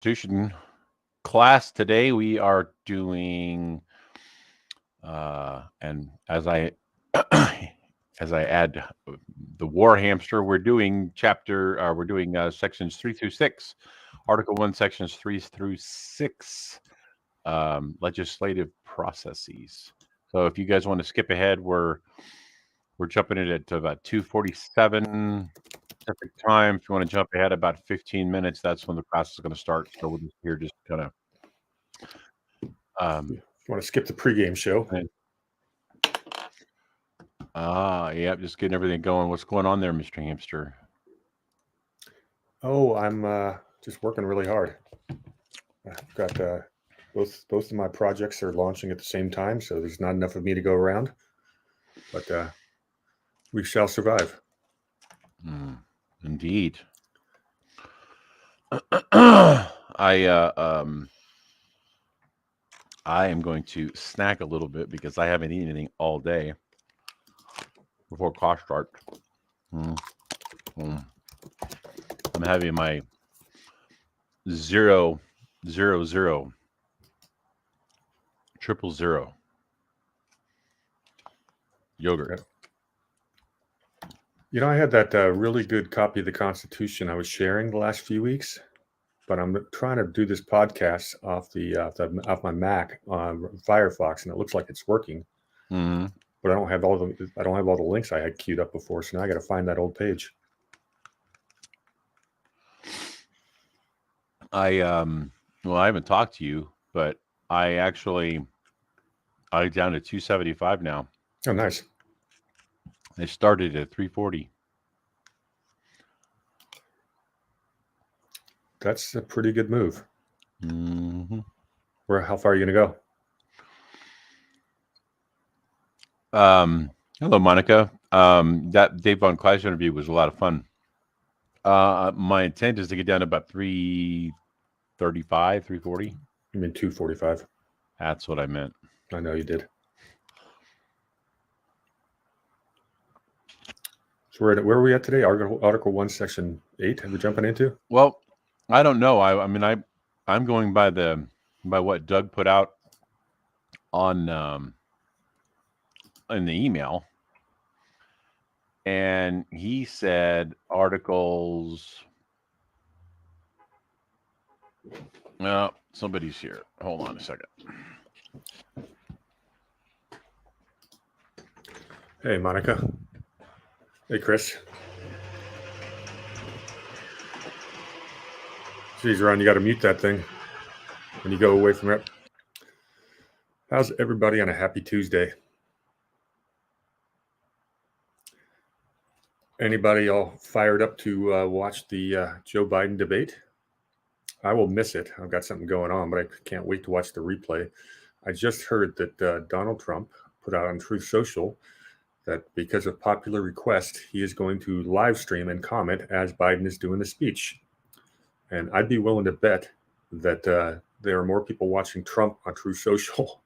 Constitution class today. We are doing, and as I as I add the War Hamster, we're doing sections 3 through 6, Article 1, sections 3 through 6, legislative processes. So if you guys want to skip ahead, we're jumping in at about 2:47 Pacific time. If you want to jump ahead about 15 minutes, that's when the class is going to start. So we're just here just kind of If you want to skip the pregame show. Yeah, just getting everything going. What's going on there, Mr. Hamster? Oh, I'm just working really hard. I've got both of my projects are launching at the same time, so there's not enough of me to go around. But we shall survive. Indeed. I am going to snack a little bit because I haven't eaten anything all day before class start. I'm having my 000 000 yogurt. You know, I had that really good copy of the Constitution I was sharing the last few weeks, but I'm trying to do this podcast off my Mac on Firefox, and it looks like it's working. Mm-hmm. But I don't have all the links I had queued up before, so now I got to find that old page. I haven't talked to you, but I down to 275 now. Oh, nice. I started at 340. That's a pretty good move. Mm-hmm. How far are you going to go? Hello, Monica. That Dave Von Kleiss interview was a lot of fun. My intent is to get down to about 335, 340. You mean 245? That's what I meant. I know you did. So where are we at today? Article 1, Section 8. Are we jumping into? Well, I don't know. I'm going by what Doug put out on in the email, and he said articles. No, somebody's here. Hold on a second. Hey, Monica. Hey, Chris. Geez, Ron, you got to mute that thing when you go away from it. How's everybody on a happy Tuesday? Anybody all fired up to watch the Joe Biden debate? I will miss it. I've got something going on, but I can't wait to watch the replay. I just heard that Donald Trump put out on Truth Social that because of popular request, he is going to live stream and comment as Biden is doing the speech. And I'd be willing to bet that there are more people watching Trump on Truth Social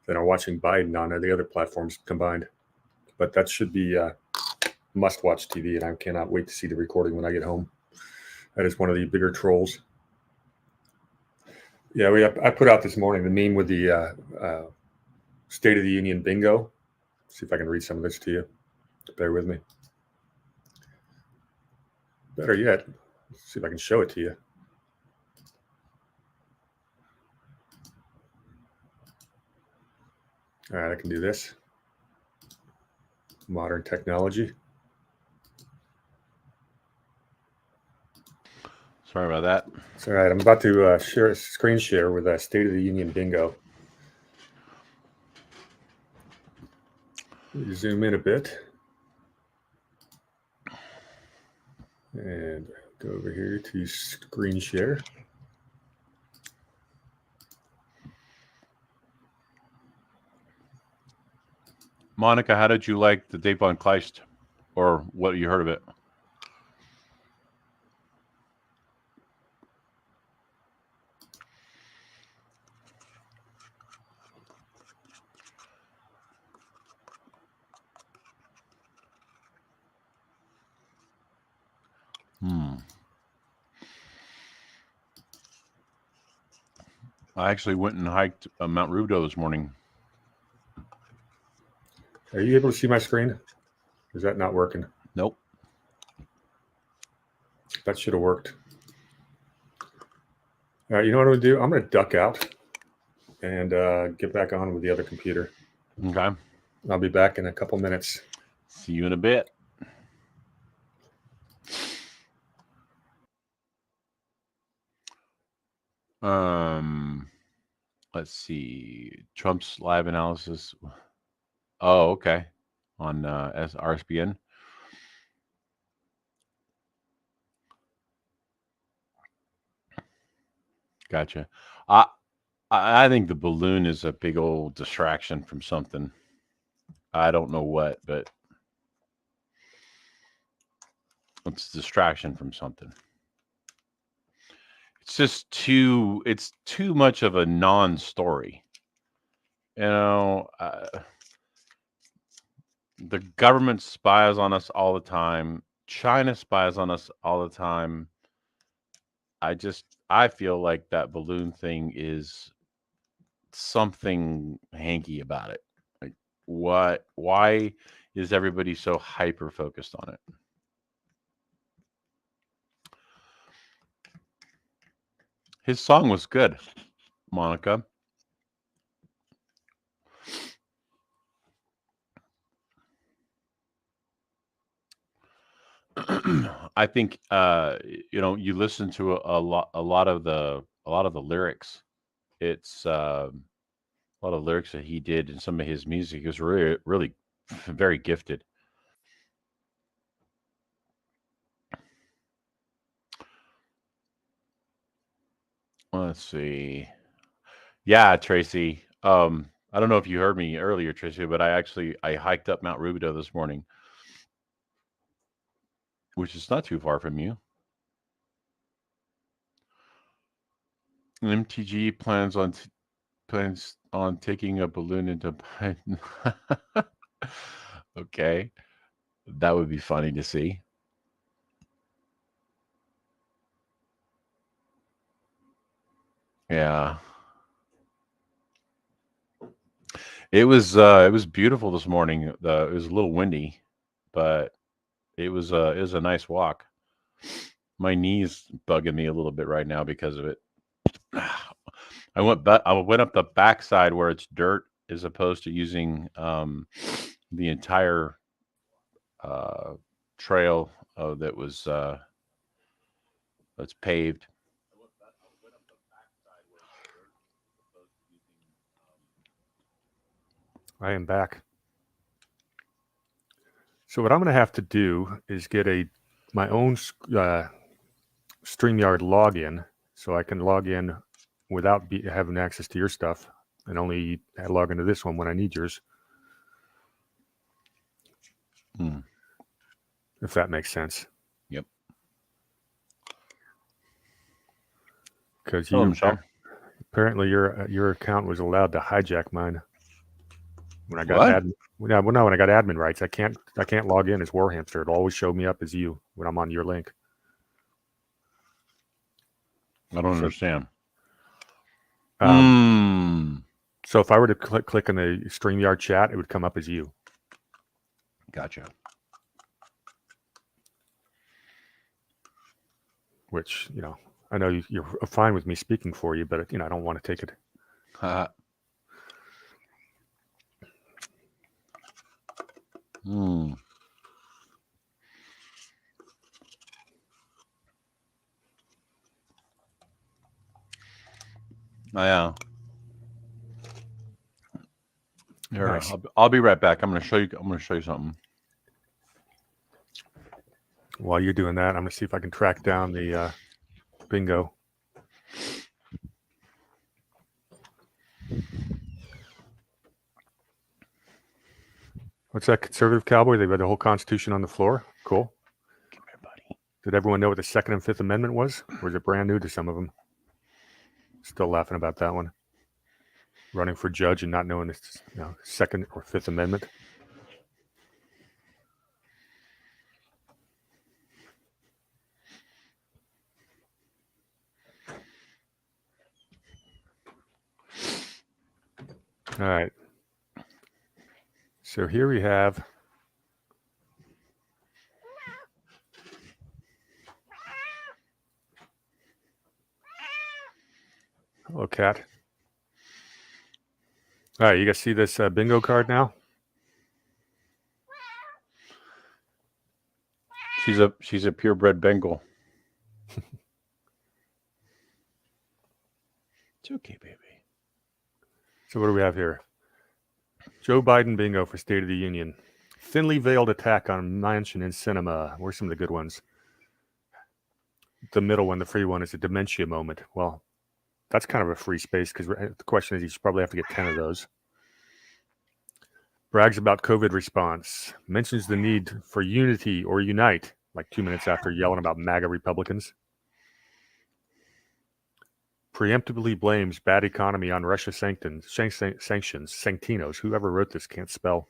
than are watching Biden on the other platforms combined. But that should be must-watch TV, and I cannot wait to see the recording when I get home. That is one of the bigger trolls. Yeah, I put out this morning the meme with the State of the Union bingo. See if I can read some of this to you. Bear with me. Better yet, see if I can show it to you. All right, I can do this. Modern technology. Sorry about that. It's all right. I'm about to screen share with State of the Union bingo. Zoom in a bit. And go over here to screen share. Monica, how did you like the Dave Von Kleist, or what you heard of it? I actually went and hiked Mount Rubidoux this morning. Are you able to see my screen? Is that not working? Nope. That should have worked. All right, you know what I'm going to do? I'm going to duck out and get back on with the other computer. Okay. I'll be back in a couple minutes. See you in a bit. Let's see. Trump's live analysis. Oh, okay. On RSBN. Gotcha. I think the balloon is a big old distraction from something. I don't know what, but it's a distraction from something. It's just it's too much of a non-story. You know, the government spies on us all the time. China spies on us all the time. I feel like that balloon thing is something hanky about it. Like why is everybody so hyper focused on it? His song was good, Monica. I think you listen to a lot of the lyrics. It's a lot of lyrics that he did in some of his music is really very gifted. Let's see. Yeah, Tracy. I don't know if you heard me earlier, Tracy, but I hiked up Mount Rubidoux this morning, which is not too far from you. MTG plans on taking a balloon into Okay. That would be funny to see. Yeah. It was beautiful this morning. It was a little windy, but it was a nice walk. My knees bugging me a little bit right now because of it. I went up the backside where it's dirt as opposed to using the entire trail that was that's paved. I am back. So what I'm going to have to do is get my own StreamYard login so I can log in without having access to your stuff and only log into this one when I need yours. If that makes sense. Yep. Because apparently your account was allowed to hijack mine when I got admin. When I got admin rights, I can't log in as Warhamster. It'll always show me up as you when I'm on your link. I don't understand. So if I were to click on the StreamYard chat, it would come up as you. Gotcha. Which, I know you're fine with me speaking for you, but, I don't want to take it. Yeah. Here, Nice. I'll be right back. I'm going to show you something. While you're doing that, I'm going to see if I can track down the bingo. What's that, conservative cowboy? They've got the whole Constitution on the floor. Cool. Come here, buddy. Did everyone know what the Second and Fifth Amendment was? Or is it brand new to some of them? Still laughing about that one. Running for judge and not knowing the Second or Fifth Amendment. All right. So here we have hello, cat. All right, you guys see this bingo card now? She's a purebred Bengal. It's okay, baby. So what do we have here? Joe Biden bingo for State of the Union. Thinly veiled attack on mansion and cinema. Where's some of the good ones? The middle one, the free one, is a dementia moment. Well, that's kind of a free space because the question is you should probably have to get 10 of those. Brags about COVID response. Mentions the need for unity or unite, like 2 minutes after yelling about MAGA Republicans. Preemptively blames bad economy on Russia sanctions. Sanctinos. Whoever wrote this can't spell.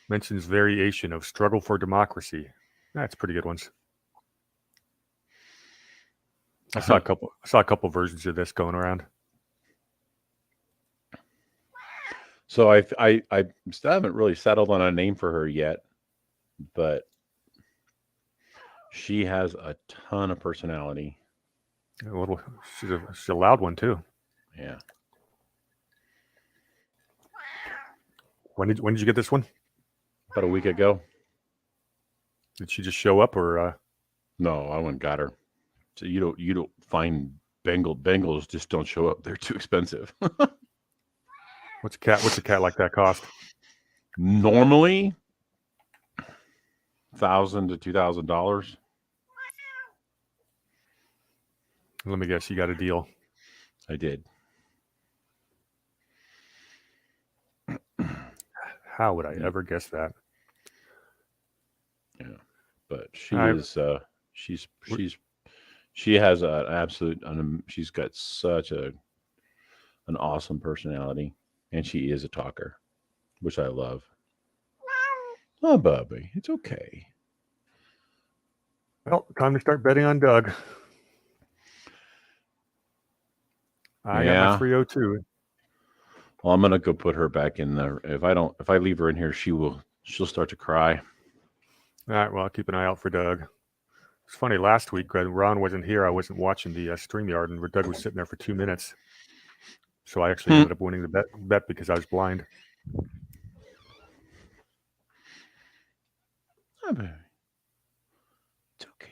Mentions variation of struggle for democracy. That's pretty good ones. I saw a couple versions of this going around. So I still haven't really settled on a name for her yet, but she has a ton of personality. She's a loud one too. Yeah. When did you get this one? About a week ago. Did she just show up or? No, I went and got her. So you don't find Bengals just don't show up. They're too expensive. What's a cat like that cost? Normally, $1,000 to $2,000. Let me guess, you got a deal. I did. How would I ever guess that? Yeah, but she has an absolute. She's got such an awesome personality, and she is a talker, which I love. Oh, Bubby, it's okay. Well, time to start betting on Doug. I got my 302. Well, I'm gonna go put her back in there. If I leave her in here, she'll start to cry. All right. Well, I'll keep an eye out for Doug. It's funny. Last week, when Ron wasn't here, I wasn't watching the StreamYard, and Doug was sitting there for 2 minutes. So I actually ended up winning the bet because I was blind. Oh, baby. It's okay.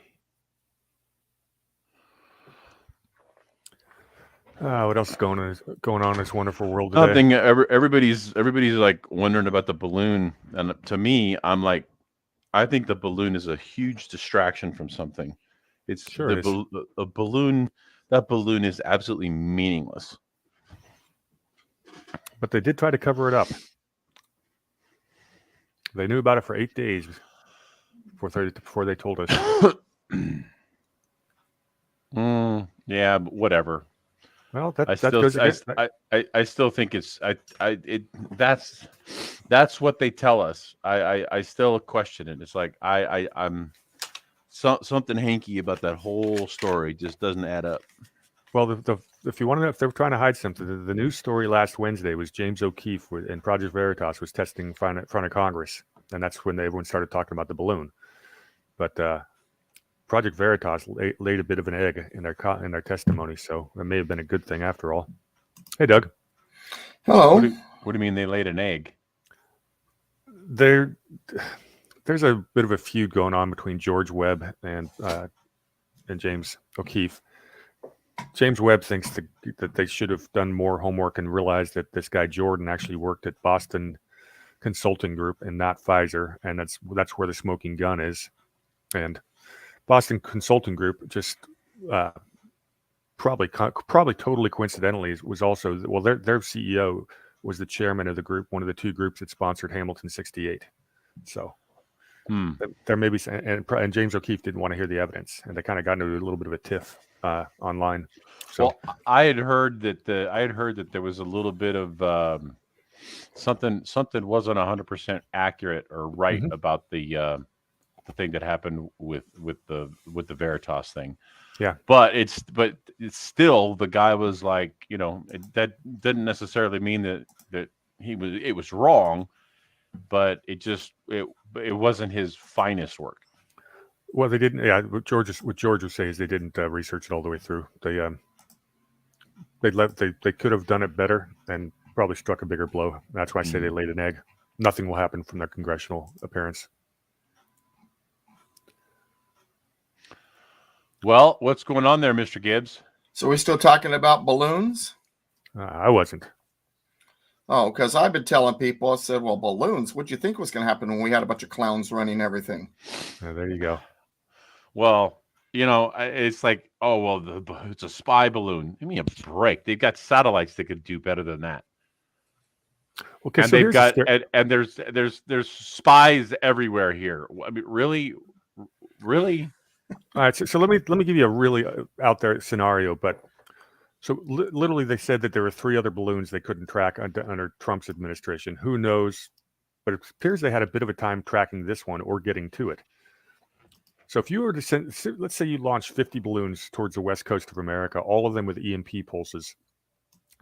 What else is going on in this wonderful world today? Nothing. Everybody's like wondering about the balloon, and to me, I'm like, I think the balloon is a huge distraction from something. It's sure a balloon. That balloon is absolutely meaningless. But they did try to cover it up. They knew about it for 8 days before they told us. Yeah, but whatever. Well, I still think it's that's what they tell us. I still question it. It's like I'm something hanky about that whole story just doesn't add up. Well, if you want to know if they're trying to hide something, the news story last Wednesday was James O'Keefe and Project Veritas was testing in front of Congress, and that's when everyone started talking about the balloon. But Project Veritas laid a bit of an egg in their testimony, so that may have been a good thing after all. Hey, Doug. Hello. What do you mean they laid an egg? There's a bit of a feud going on between George Webb and James O'Keefe. James Webb thinks that they should have done more homework and realized that this guy Jordan actually worked at Boston Consulting Group and not Pfizer, and that's where the smoking gun is. And Boston Consulting Group just probably totally coincidentally was also their CEO was the chairman of the group, one of the two groups that sponsored Hamilton 68. So there may be, and James O'Keefe didn't want to hear the evidence, and they kind of got into a little bit of a tiff online. So well, I had heard that there was a little bit of something wasn't 100% accurate or right about the thing that happened with the Veritas thing. Yeah. But it's still, the guy was like, that didn't necessarily mean that it was wrong, but it wasn't his finest work. Well, they didn't. Yeah, what George was saying is they didn't research it all the way through. They could have done it better and probably struck a bigger blow. That's why I say they laid an egg. Nothing will happen from their congressional appearance. Well, what's going on there, Mr. Gibbs? So we're still talking about balloons? I wasn't. Oh, because I've been telling people, I said, well, balloons, what do you think was going to happen when we had a bunch of clowns running everything? There you go. Well, it's like, oh, well, it's a spy balloon. Give me a break. They've got satellites that could do better than that. Okay, And so they've got and there's spies everywhere here. I mean, really. All right, so let me give you a really out there scenario. But so literally, they said that there were 3 other balloons they couldn't track under Trump's administration. Who knows? But it appears they had a bit of a time tracking this one or getting to it. So if you were to send, let's say you launched 50 balloons towards the west coast of America, all of them with EMP pulses,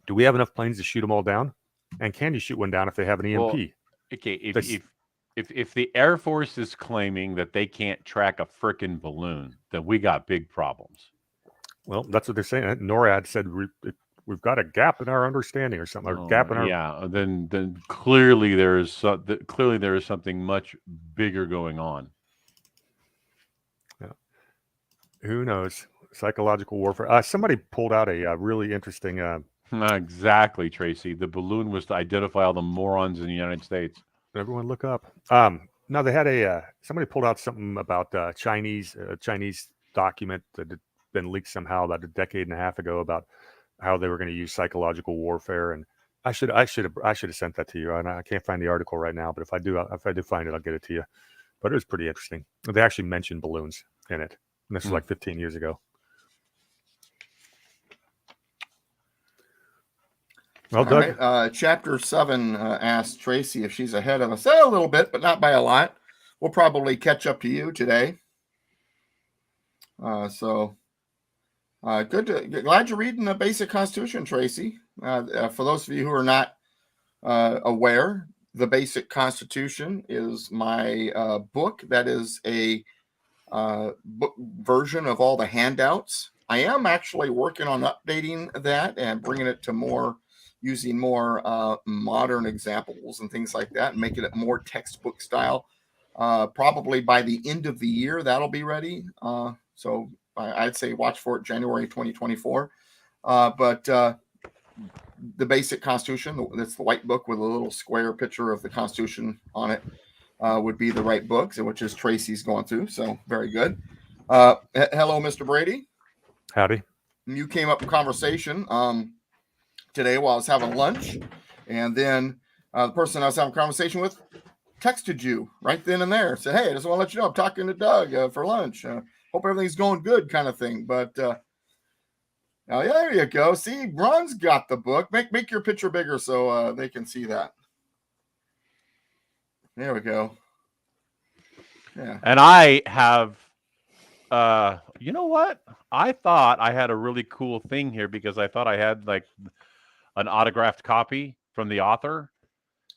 do we have enough planes to shoot them all down? And can you shoot one down if they have an EMP? Well, okay, if the Air Force is claiming that they can't track a frickin' balloon, then we got big problems. Well, that's what they're saying. NORAD said we've got a gap in our understanding or something. Or gap in our then clearly there is something much bigger going on. Yeah. Who knows? Psychological warfare. Somebody pulled out a really interesting. Exactly, Tracy. The balloon was to identify all the morons in the United States. Everyone look up. No, they had somebody pulled out something about Chinese document that had been leaked somehow about a decade and a half ago about how they were going to use psychological warfare. And I should have sent that to you. And I can't find the article right now, but if I do find it, I'll get it to you. But it was pretty interesting. They actually mentioned balloons in it. And this was like 15 years ago. Well, Doug. Right. Chapter 7 asked Tracy if she's ahead of us a little bit, but not by a lot. We'll probably catch up to you today. Good. Glad you're reading the Basic Constitution, Tracy. For those of you who are not aware, the Basic Constitution is my book. That is a book version of all the handouts. I am actually working on updating that and bringing it to using more modern examples and things like that, and making it more textbook style. Probably by the end of the year, that'll be ready. So I'd say watch for it January 2024. But the Basic Constitution, that's the white book with a little square picture of the Constitution on it, would be the right book, which is Tracy's going through. So very good. Hello, Mr. Brady. Howdy. You came up in conversation today while I was having lunch, and then the person I was having a conversation with texted you right then and there. Said, hey, I just want to let you know I'm talking to Doug for lunch. Hope everything's going good, kind of thing. But yeah, there you go. See, Ron's got the book. Make your picture bigger so they can see that. There we go. Yeah. And I have, you know what? I thought I had a really cool thing here because I thought I had like an autographed copy from the author.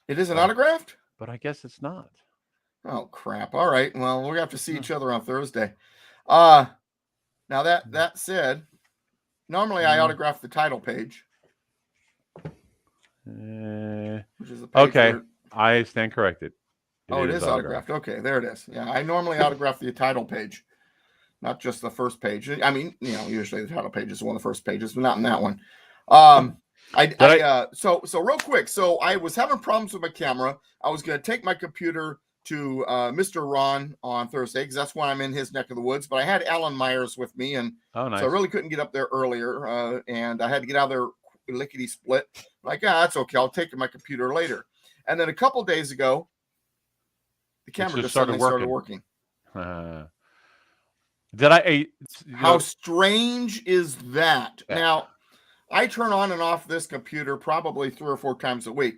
It isn't autographed? But I guess it's not. Oh, crap. All right. Well, we're going to have to see each other on Thursday. Now that said, normally I autograph the title page. Which is the page okay. where... I stand corrected. It is autographed. Okay, there it is. Yeah, I normally autograph the title page, not just the first page. I mean, usually the title page is one of the first pages, but not in that one. So real quick. So I was having problems with my camera. I was going to take my computer to Mr. Ron on Thursday because that's when I'm in his neck of the woods. But I had Alan Myers with me, and nice. So I really couldn't get up there earlier, and I had to get out of there lickety split. Like, that's okay. I'll take my computer later. And then a couple of days ago, the camera just started working. How strange is that? Yeah. Now, I turn on and off this computer probably 3 or 4 times a week.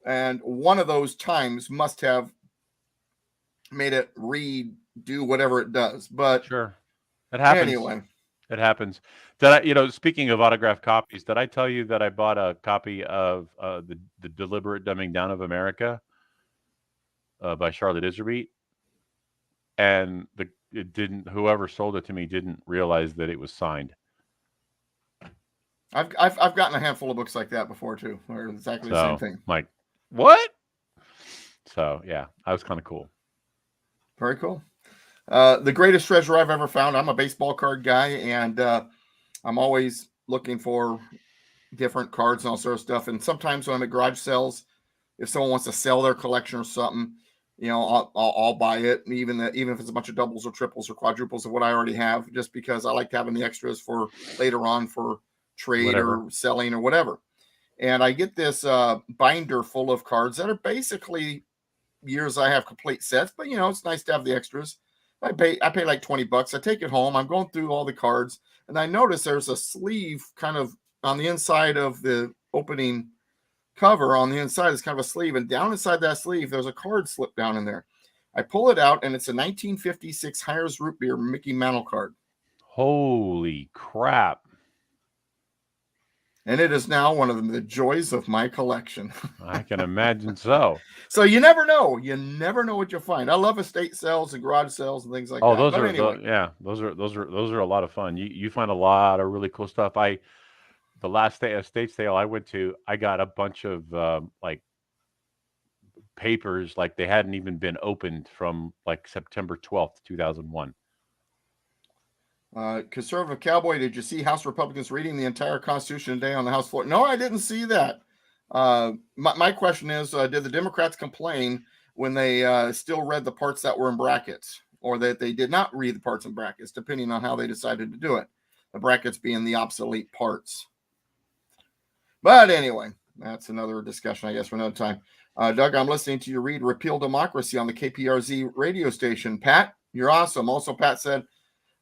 And one of those times must have made it redo whatever it does. But sure. It happens. Anyway, It happens. Did I, speaking of autographed copies, did I tell you that I bought a copy of the Deliberate Dumbing Down of America by Charlotte Iserbyt? And whoever sold it to me didn't realize that it was signed. I've gotten a handful of books like that before too, where it's exactly the same thing. Like, what? So yeah, that was kind of cool. Very cool. The greatest treasure I've ever found. I'm a baseball card guy, and I'm always looking for different cards and all sort of stuff. And sometimes when I'm at garage sales, if someone wants to sell their collection or something, I'll buy it, even if it's a bunch of doubles or triples or quadruples of what I already have, just because I like having the extras for later on for trade or selling or whatever. And I get this binder full of cards that are basically years I have complete sets, but it's nice to have the extras. I pay like $20. I take it home. I'm going through all the cards, and I notice there's a sleeve kind of on the inside of the opening cover. On the inside is kind of a sleeve, and down inside that sleeve, there's a card slipped down in there. I pull it out, and it's a 1956 Hires Root Beer Mickey Mantle card. Holy crap. And it is now one of the joys of my collection. I can imagine so. So you never know. You never know what you'll find. I love estate sales and garage sales and things like that. Those are a lot of fun. You find a lot of really cool stuff. The last estate sale I went to, I got a bunch of like papers, like they hadn't even been opened from like September 12th, 2001. Conservative Cowboy, did you see House Republicans reading the entire Constitution today on the House floor? No, I didn't see that. My question is, did the Democrats complain when they still read the parts that were in brackets, or that they did not read the parts in brackets, depending on how they decided to do it? The brackets being the obsolete parts. But anyway, that's another discussion, I guess, for another time. Doug, I'm listening to you read Repeal Democracy on the KPRZ radio station. Pat, you're awesome. Also, Pat said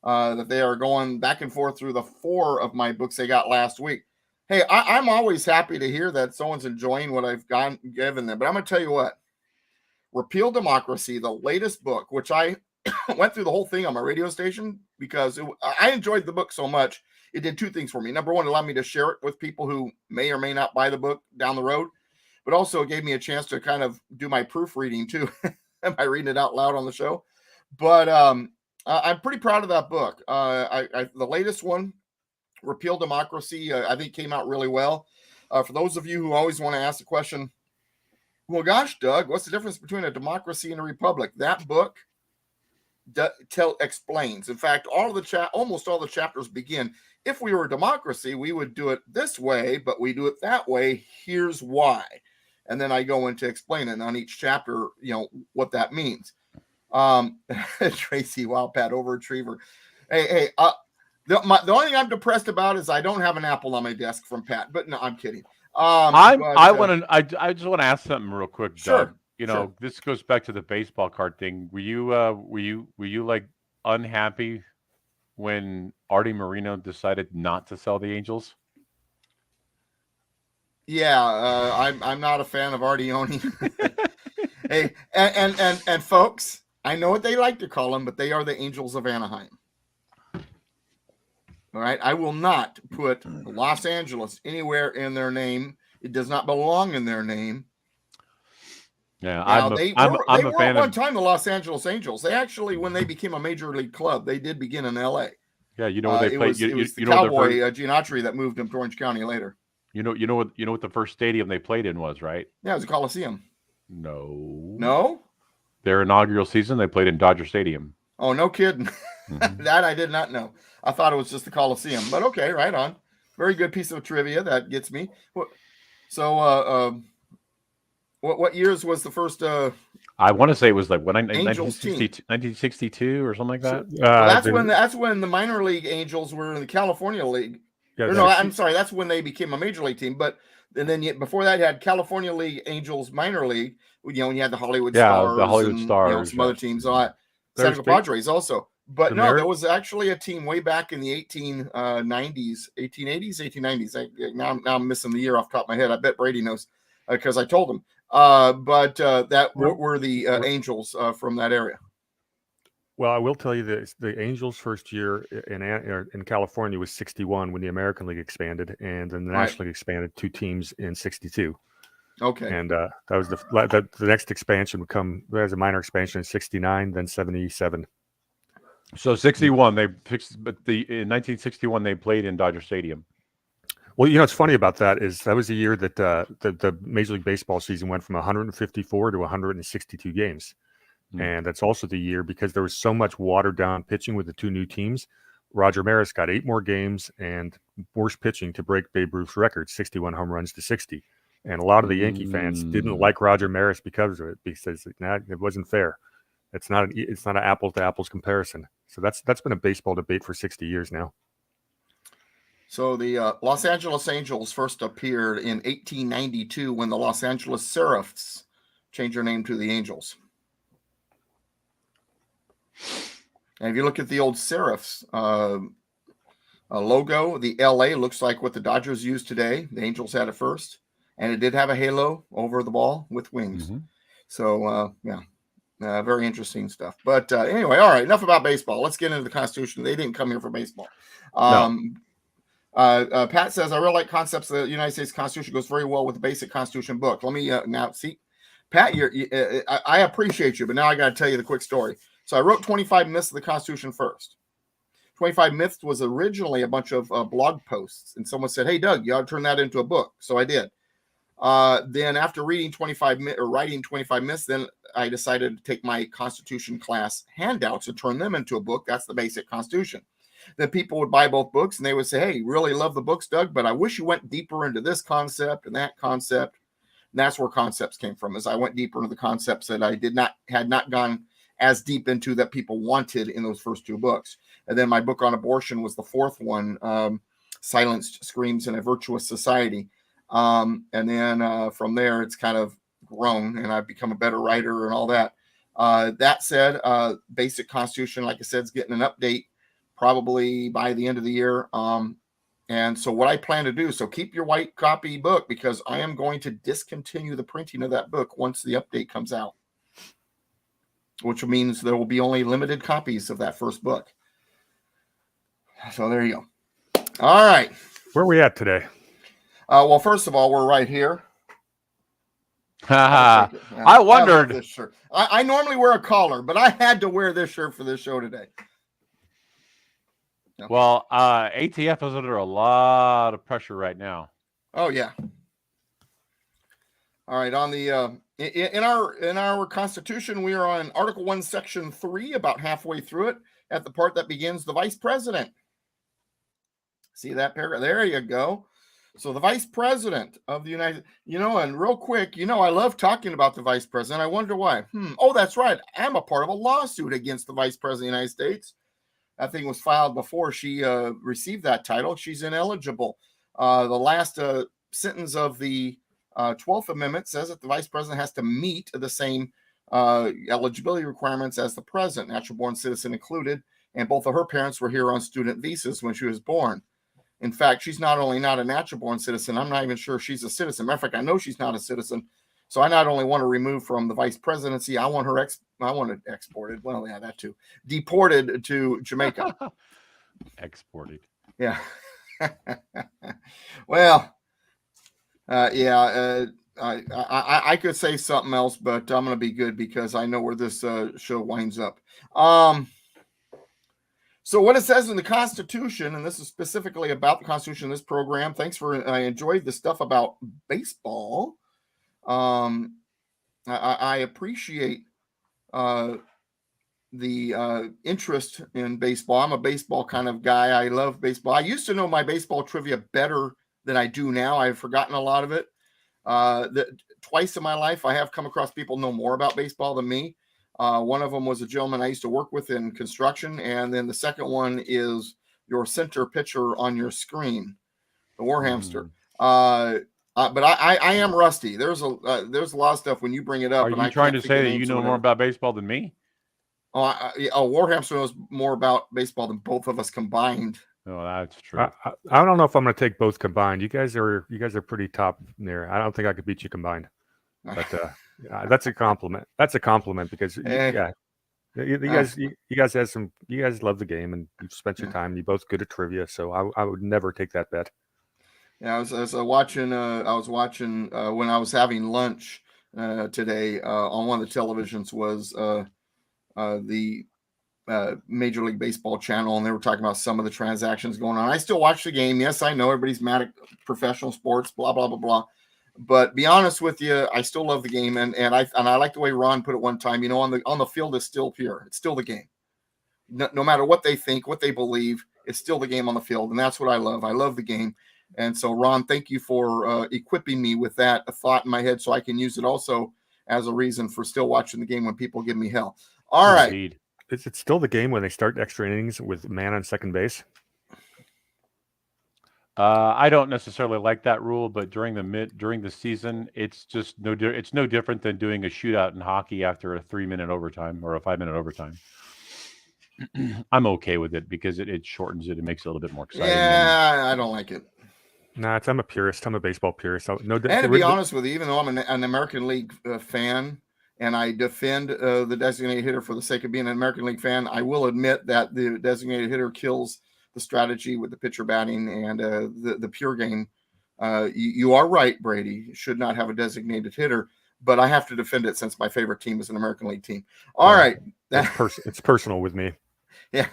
that they are going back and forth through the 4 of my books they got last week. Hey, I'm always happy to hear that someone's enjoying what I've given them. But I'm going to tell you what. Repeal Democracy, the latest book, which I went through the whole thing on my radio station because I enjoyed the book so much. It did 2 things for me. Number one, it allowed me to share it with people who may or may not buy the book down the road. But also it gave me a chance to kind of do my proofreading too by reading it out loud on the show. But I'm pretty proud of that book. The latest one, Repeal Democracy, I think came out really well. For those of you who always want to ask the question, well, gosh, Doug, what's the difference between a democracy and a republic? That book explains. In fact, almost all the chapters begin. If we were a democracy, we would do it this way, but we do it that way. Here's why. And then I go into explaining on each chapter, what that means. Tracy Wildpat Overachiever. Hey, the only thing I'm depressed about is I don't have an apple on my desk from Pat, but no, I'm kidding. I just want to ask something real quick, Doug. Sure. This goes back to the baseball card thing. Were you like unhappy when Artie Moreno decided not to sell the Angels? Yeah, I'm not a fan of Artie owning. Hey, and folks, I know what they like to call them, but they are the Angels of Anaheim. All right, I will not put Los Angeles anywhere in their name. It does not belong in their name. Yeah, now, I'm they a were fan at one of. time the Los Angeles Angels. They actually, when they became a major league club, they did begin in L.A. Yeah, you know what they played. It was the Cowboy Giannautri that moved them to Orange County later. You know what the first stadium they played in was, right? Yeah, it was a Coliseum. No. Their inaugural season, they played in Dodger Stadium. Oh, no kidding. Mhm. That I did not know. I thought it was just the Coliseum, but okay, right on. Very good piece of trivia that gets me. So, what years was the first? I want to say it was like Angels 1962 or something like that. That's when the minor league Angels were in the California League. Yeah, I'm sorry. That's when they became a major league team. But before that, you had California League Angels minor league. When you had the Hollywood Stars, the Hollywood Stars, some other teams. All that. There's San Padres also. But the there was actually a team way back in the 1890s, 1890s. Now I'm missing the year off the top of my head. I bet Brady knows because I told him. But that were the Angels from that area. Well, I will tell you that the Angels' first year in California was 61 when the American League expanded, and then the Right. National League expanded 2 teams in 62. Okay. And that was the next expansion would come as a minor expansion in 69, then 77. So 61, they fixed, but in 1961 they played in Dodger Stadium. Well, what's funny about that is that was the year that the Major League Baseball season went from 154 to 162 games. And that's also the year, because there was so much watered down pitching with the 2 new teams, Roger Maris got 8 more games and worse pitching to break Babe Ruth's record, 61 home runs to 60. And a lot of the Yankee fans didn't like Roger Maris because of it, because it wasn't fair. It's not an apples to apples comparison. So that's been a baseball debate for 60 years now. So the Los Angeles Angels first appeared in 1892 when the Los Angeles Seraphs changed their name to the Angels. And if you look at the old Seraphs logo, the LA looks like what the Dodgers use today. The Angels had it first, and it did have a halo over the ball with wings. So, very interesting stuff. But anyway, all right, enough about baseball. Let's get into the Constitution. They didn't come here for baseball. Pat says, I really like concepts. The United States Constitution goes very well with the basic Constitution book. Let me now see. Pat, I appreciate you, but now I got to tell you the quick story. So I wrote 25 Myths of the Constitution first. 25 Myths was originally a bunch of blog posts, and someone said, hey, Doug, you ought to turn that into a book. So I did. Then after writing 25 Myths, then I decided to take my Constitution class handouts and turn them into a book. That's the basic Constitution. Then people would buy both books, and they would say, hey, really love the books, Doug, but I wish you went deeper into this concept and that concept. And that's where concepts came from, as I went deeper into the concepts that I had not gone as deep into that people wanted in those first 2 books. And then my book on abortion was the 4th one, Silenced Screams in a Virtuous Society. And then from there, it's kind of grown, and I've become a better writer and all that. That said, Basic Constitution, like I said, is getting an update probably by the end of the year. And so what I plan to do, so keep your white copy book, because I am going to discontinue the printing of that book once the update comes out, which means there will be only limited copies of that first book. So there you go. All right. Where are we at today? Well, first of all, we're right here. I wondered. This shirt. I normally wear a collar, but I had to wear this shirt for this show today. No. Well, ATF is under a lot of pressure right now. Oh yeah. All right. On the in our Constitution, we are on Article 1, Section 3, about halfway through it, at the part that begins the Vice President. See that paragraph? There you go. So the Vice President of the United, and real quick, I love talking about the Vice President. I wonder why. Oh, that's right. I'm a part of a lawsuit against the Vice President of the United States. That thing was filed before she received that title. She's ineligible. The last sentence of the 12th Amendment says that the Vice President has to meet the same eligibility requirements as the President, natural-born citizen included, and both of her parents were here on student visas when she was born. In fact, she's not only not a natural-born citizen, I'm not even sure she's a citizen. Matter of fact, I know she's not a citizen. So I not only want to remove from the vice presidency, I want her exported. Well, yeah, that too. Deported to Jamaica. Exported. Yeah. Well, I could say something else, but I'm going to be good because I know where this show winds up. So what it says in the Constitution, and this is specifically about the Constitution, this program. Thanks for, I enjoyed the stuff about baseball. I appreciate the interest in baseball. I'm a baseball kind of guy. I love baseball. I used to know my baseball trivia better than I do now. I've forgotten a lot of it. Twice in my life, I have come across people know more about baseball than me. One of them was a gentleman I used to work with in construction. And then the second one is your center pitcher on your screen, the war hamster. But I am rusty. There's a lot of stuff when you bring it up. Are you trying to say that you know more about baseball than me? War hamster knows more about baseball than both of us combined. Oh, that's true. I don't know if I'm going to take both combined. You guys are pretty top there. I don't think I could beat you combined. But that's a compliment. That's a compliment because yeah. You guys love the game, and you've spent your time. And you're both good at trivia, so I would never take that bet. Yeah, I was watching. I was watching when I was having lunch today. On one of the televisions was the Major League Baseball channel, and they were talking about some of the transactions going on. I still watch the game. Yes, I know everybody's mad at professional sports, blah blah blah blah. But be honest with you, I still love the game, and I like the way Ron put it one time. On the field is still pure. It's still the game. No matter what they think, what they believe, it's still the game on the field, and that's what I love. I love the game. And so, Ron, thank you for equipping me with that a thought in my head so I can use it also as a reason for still watching the game when people give me hell. All right. Indeed. Is it still the game when they start extra innings with man on second base? I don't necessarily like that rule, but during the season, it's just it's no different than doing a shootout in hockey after a 3-minute overtime or a 5-minute overtime. I'm okay with it because it shortens it. It makes it a little bit more exciting. Yeah, I don't like it. Nah, I'm a purist. I'm a baseball purist. And to be honest with you, even though I'm an American League fan and I defend the designated hitter for the sake of being an American League fan, I will admit that the designated hitter kills the strategy with the pitcher batting and the pure game. You are right, Brady. You should not have a designated hitter, but I have to defend it since my favorite team is an American League team. All right. It's personal with me. Yeah.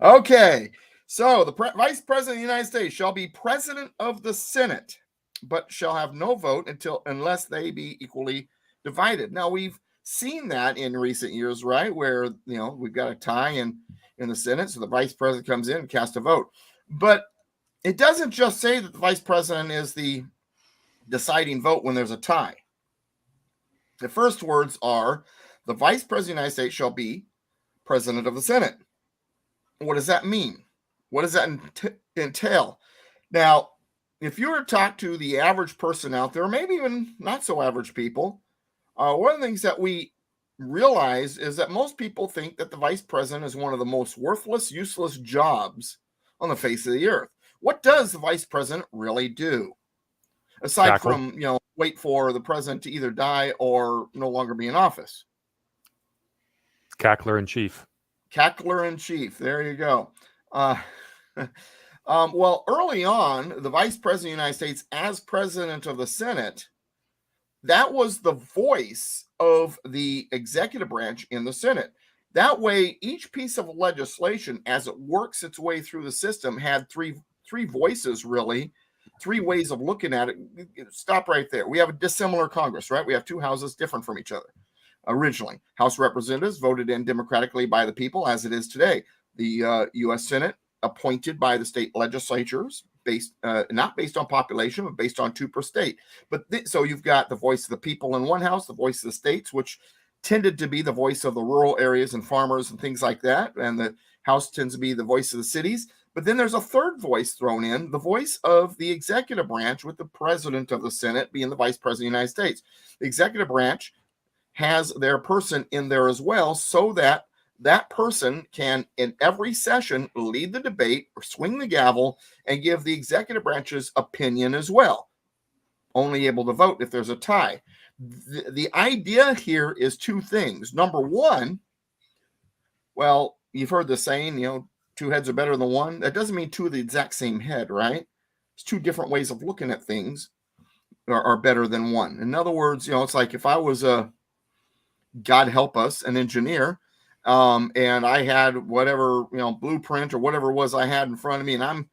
Okay. So the Vice President of the United States shall be President of the Senate, but shall have no vote unless they be equally divided. Now, we've seen that in recent years, right? Where, we've got a tie in the Senate, so the Vice President comes in and casts a vote. But it doesn't just say that the Vice President is the deciding vote when there's a tie. The first words are, the Vice President of the United States shall be President of the Senate. What does that mean? What does that entail? Now, if you were to talk to the average person out there, maybe even not so average people, one of the things that we realize is that most people think that the vice president is one of the most worthless, useless jobs on the face of the earth. What does the vice president really do? Aside from, wait for the president to either die or no longer be in office. Cackler in chief. Cackler in chief. There you go. Well, early on, the Vice President of the United States, as President of the Senate, that was the voice of the executive branch in the Senate. That way, each piece of legislation, as it works its way through the system, had three voices, really, three ways of looking at it. Stop right there. We have a dissimilar Congress, right? We have two houses different from each other. Originally, House Representatives voted in democratically by the people, as it is today. The U.S. Senate appointed by the state legislatures, not based on population, but based on 2 per state. But so you've got the voice of the people in one house, the voice of the states, which tended to be the voice of the rural areas and farmers and things like that. And the House tends to be the voice of the cities. But then there's a third voice thrown in, the voice of the executive branch, with the president of the Senate being the Vice President of the United States. The executive branch has their person in there as well, so that person can, in every session, lead the debate or swing the gavel and give the executive branch's opinion as well. Only able to vote if there's a tie. The idea here is 2 things. Number one, well, you've heard the saying, 2 heads are better than 1. That doesn't mean 2 of the exact same head, right? It's 2 different ways of looking at things are better than 1. In other words, it's like if I was God help us, an engineer, and I had whatever, blueprint or whatever it was I had in front of me, and I'm,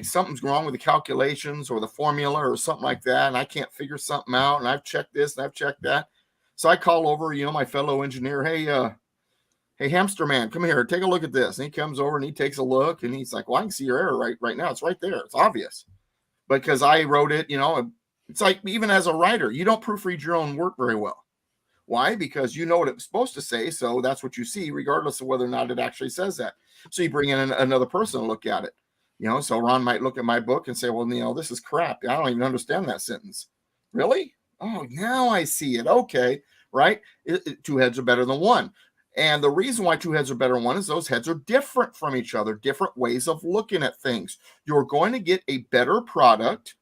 something's wrong with the calculations or the formula or something like that, and I can't figure something out, and I've checked this and I've checked that. So I call over, my fellow engineer, hey, hamster man, come here, take a look at this. And he comes over and he takes a look, and he's like, well, I can see your error right now. It's right there. It's obvious. Because I wrote it, it's like, even as a writer, you don't proofread your own work very well. Why? Because you know what it's supposed to say, so that's what you see, regardless of whether or not it actually says that. So you bring in another person to look at it. So Ron might look at my book and say, well, this is crap. I don't even understand that sentence. Really? Oh, now I see it. Okay, right? 2 heads are better than 1. And the reason why 2 heads are better than 1 is those heads are different from each other, different ways of looking at things. You're going to get a better product.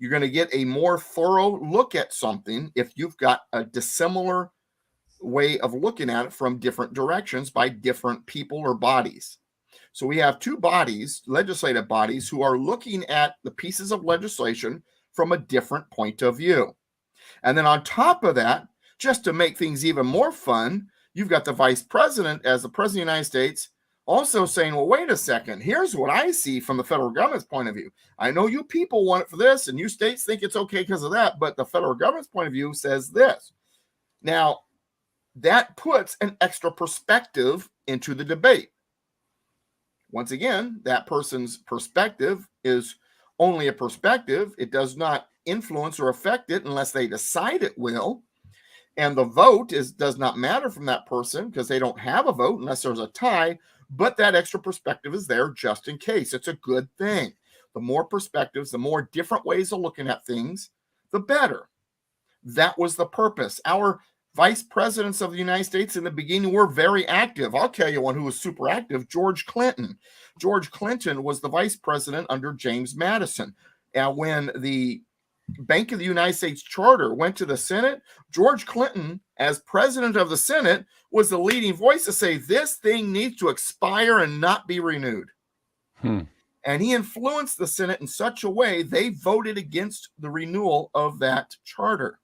You're going to get a more thorough look at something if you've got a dissimilar way of looking at it from different directions by different people or bodies. So we have two bodies, legislative bodies, who are looking at the pieces of legislation from a different point of view. And then on top of that, just to make things even more fun, you've got the vice president as the president of the United States also saying, well, wait a second, here's what I see from the federal government's point of view. I know you people want it for this and you states think it's okay because of that, but the federal government's point of view says this. Now, that puts an extra perspective into the debate. Once again, that person's perspective is only a perspective. It does not influence or affect it unless they decide it will. And the vote does not matter from that person because they don't have a vote unless there's a tie. But that extra perspective is there just in case. It's a good thing. The more perspectives, the more different ways of looking at things, the better. That was the purpose. Our vice presidents of the United States in the beginning were very active. I'll tell you one who was super active, George Clinton. George Clinton was the vice president under James Madison. And when the Bank of the United States Charter went to the Senate, George Clinton, as president of the Senate, was the leading voice to say this thing needs to expire and not be renewed. And he influenced the Senate in such a way they voted against the renewal of that charter.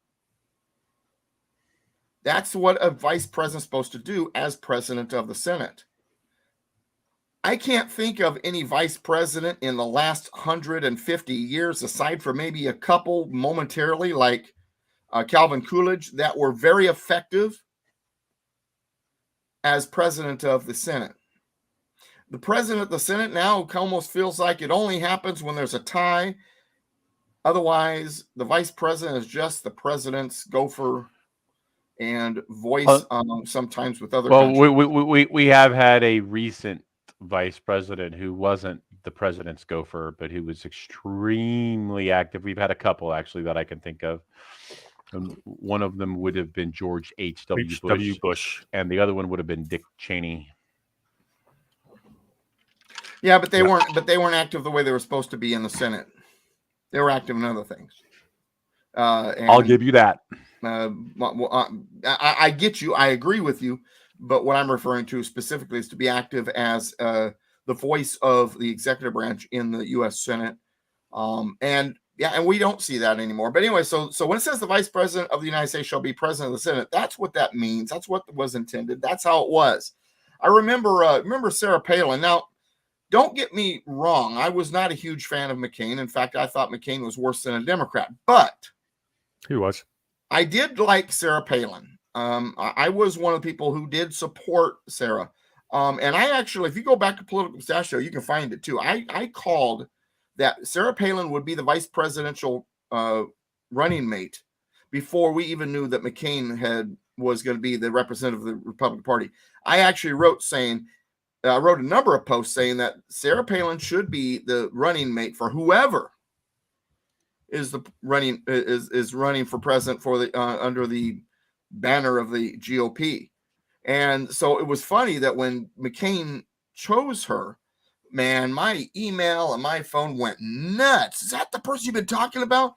That's what a vice president is supposed to do as president of the Senate. I can't think of any vice president in the last 150 years, aside from maybe a couple momentarily, like Calvin Coolidge, that were very effective as president of the Senate. The president of the Senate now almost feels like it only happens when there's a tie. Otherwise, the vice president is just the president's gopher and voice sometimes with other countries. We have had a recent vice president who wasn't the president's gopher, but who was extremely active. We've had a couple actually that I can think of. One of them would have been George H.W. Bush, and the other one would have been Dick Cheney. Yeah, but they weren't. But they weren't active the way they were supposed to be in the Senate. They were active in other things. I'll give you that. I get you. I agree with you. But what I'm referring to specifically is to be active as the voice of the executive branch in the U.S. Senate. And we don't see that anymore. But anyway, so when it says the vice president of the United States shall be president of the Senate, that's what that means. That's what was intended. That's how it was. I remember Sarah Palin. Now, don't get me wrong. I was not a huge fan of McCain. In fact, I thought McCain was worse than a Democrat. But he was. I did like Sarah Palin. I was one of the people who did support Sarah. And I actually, if you go back to Political Pistachio, you can find it too. I called that Sarah Palin would be the vice presidential running mate before we even knew that McCain was going to be the representative of the Republican Party. I actually wrote a number of posts saying that Sarah Palin should be the running mate for whoever is running for president for the under the banner of the GOP. And so it was funny that when McCain chose her, man, my email and my phone went nuts. Is that the person you've been talking about?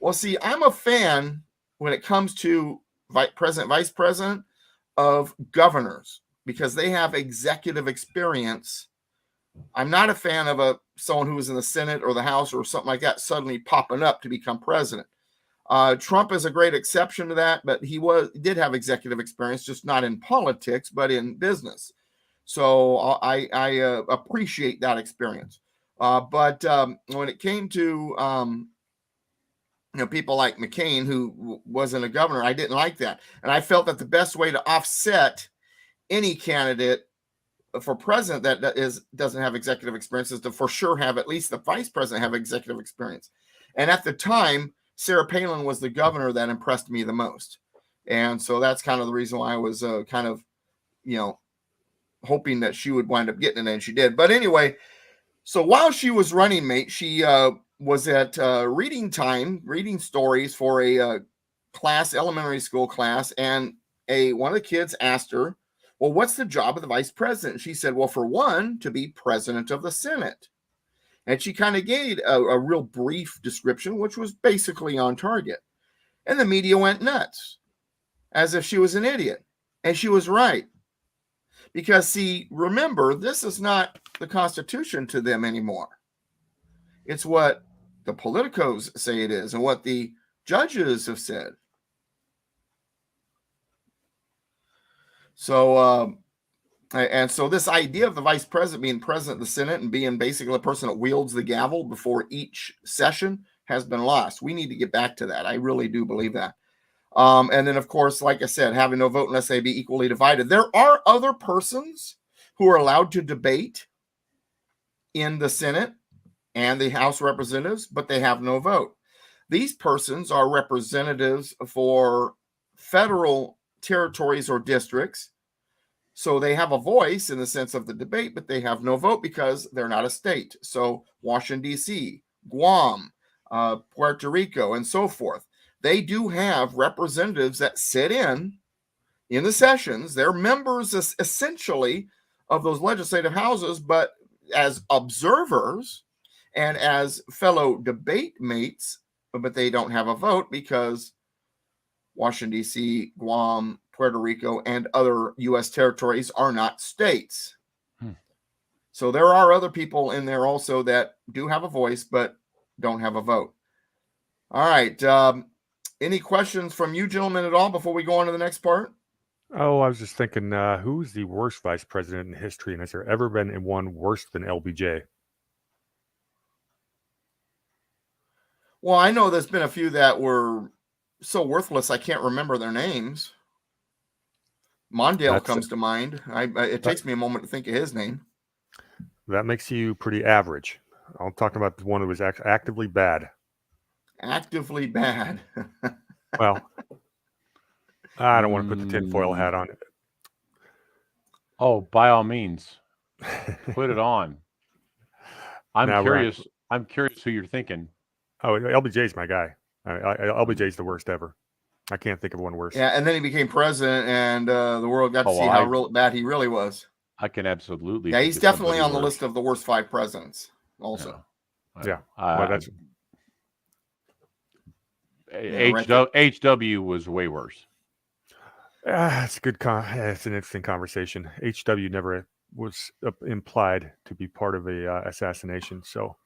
Well, see, I'm a fan when it comes to vice president of governors because they have executive experience. I'm not a fan of someone who was in the Senate or the House or something like that suddenly popping up to become president. Trump is a great exception to that, but he did have executive experience, just not in politics, but in business. So I appreciate that experience. But when it came to people like McCain, who wasn't a governor, I didn't like that, and I felt that the best way to offset any candidate for president that doesn't have executive experience is to for sure have at least the vice president have executive experience. And at the time, Sarah Palin was the governor that impressed me the most. And so that's kind of the reason why I was hoping that she would wind up getting it, and she did. But anyway, so while she was running mate, she was at reading time, reading stories for a class, elementary school class, and one of the kids asked her, well, what's the job of the vice president? She said, well, for one, to be president of the Senate. And she kind of gave a real brief description, which was basically on target. And the media went nuts, as if she was an idiot. And she was right. Because, see, remember, this is not the Constitution to them anymore. It's what the politicos say it is and what the judges have said. So, and so this idea of the vice president being president of the Senate and being basically the person that wields the gavel before each session has been lost. We need to get back to that. I really do believe that. And then, of course, like I said, having no vote unless they be equally divided. There are other persons who are allowed to debate in the Senate and the House of Representatives, but they have no vote. These persons are representatives for federal territories or districts. So they have a voice in the sense of the debate, but they have no vote because they're not a state. So Washington, D.C., Guam, Puerto Rico, and so forth. They do have representatives that sit in the sessions. They're members essentially of those legislative houses, but as observers and as fellow debate mates, but they don't have a vote because Washington, D.C., Guam, Puerto Rico, and other U.S. territories are not states. So there are other people in there also that do have a voice, but don't have a vote. All right. Any questions from you gentlemen at all before we go on to the next part? Oh, I was just thinking, who's the worst vice president in history, and has there ever been one worse than LBJ? Well, I know there's been a few that were so worthless I can't remember their names. Mondale comes to mind. It takes me a moment to think of his name. That makes you pretty average. I'm talking about the one that was actively bad. Actively bad. Well, I don't want to put the tinfoil hat on it. Oh, by all means, put it on. I'm Now, curious. I'm curious who you're thinking. Oh, LBJ's my guy. LBJ's the worst ever. I can't think of one worse. Yeah, and then he became president, and the world got to see how bad he really was. I can absolutely. Yeah, he's definitely on the list of the worst 5 presidents. Also, yeah. Well, that's HW was way worse. It's a good. It's an interesting conversation. HW never was implied to be part of a assassination, so